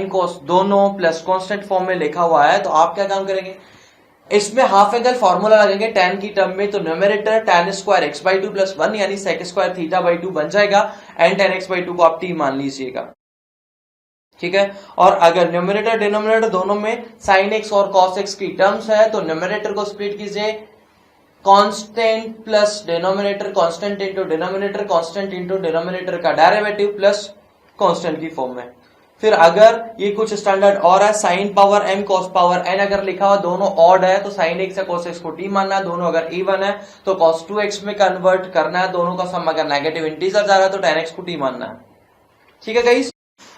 कॉस दोनों प्लस कांस्टेंट फॉर्म में लिखा हुआ है तो आप क्या काम करेंगे, इसमें हाफ एंगल फॉर्मूला लगेंगे tan की टर्म में, तो numerator tan square x by two plus 1 यानी सेक स्क्वायर थीटा बाई 2 बन जाएगा एंड tan x बाई 2 को आप t मान लीजिएगा। ठीक है, और अगर न्यूमरेटर डिनोमिनेटर दोनों में साइन एक्स और कॉस एक्स की टर्म्स है तो न्यूमरेटर को स्प्लिट कीजिए, constant plus denominator, constant into denominator, constant into denominator का डेरिवेटिव प्लस कांस्टेंट की फॉर्म में। फिर अगर ये कुछ स्टैंडर्ड और है, sine power m cos power n अगर लिखा हुआ दोनों ऑड है तो साइन x या कॉस x को t मानना है, दोनों अगर इवन है तो कॉस 2x में कन्वर्ट करना है, दोनों का सम अगर नेगेटिव इंटीजर जा रहा है तो tan x को t मानना है। ठीक है गाइस,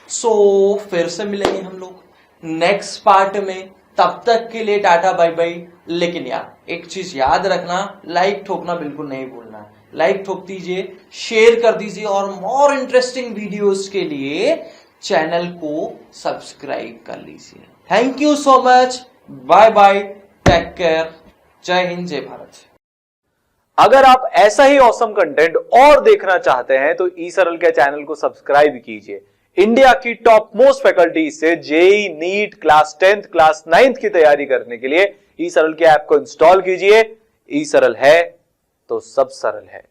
सो फिर से मिलेंगे हम लोग नेक्स्ट पार्ट में, तब तक के लिए टाटा बाय बाय। लेकिन यार एक चीज याद रखना, लाइक ठोकना बिल्कुल नहीं भूलना है, लाइक ठोक दीजिए, शेयर कर दीजिए और मोर इंटरेस्टिंग वीडियोस के लिए चैनल को सब्सक्राइब कर लीजिए। Thank you so much, bye bye, take care, जय हिंद, जय भारत।
अगर आप ऐसा ही ऑसम कंटेंट और देखना चाहते हैं तो ई सरल के चैनल को सब्सक्राइब कीजिए। इंडिया की टॉप मोस्ट फैकल्टी से JEE, NEET, class 10th, class 9th की तैयारी करने के लिए ई सरल के ऐप को इंस्टॉल कीजिए। ई सरल है तो सब सरल है।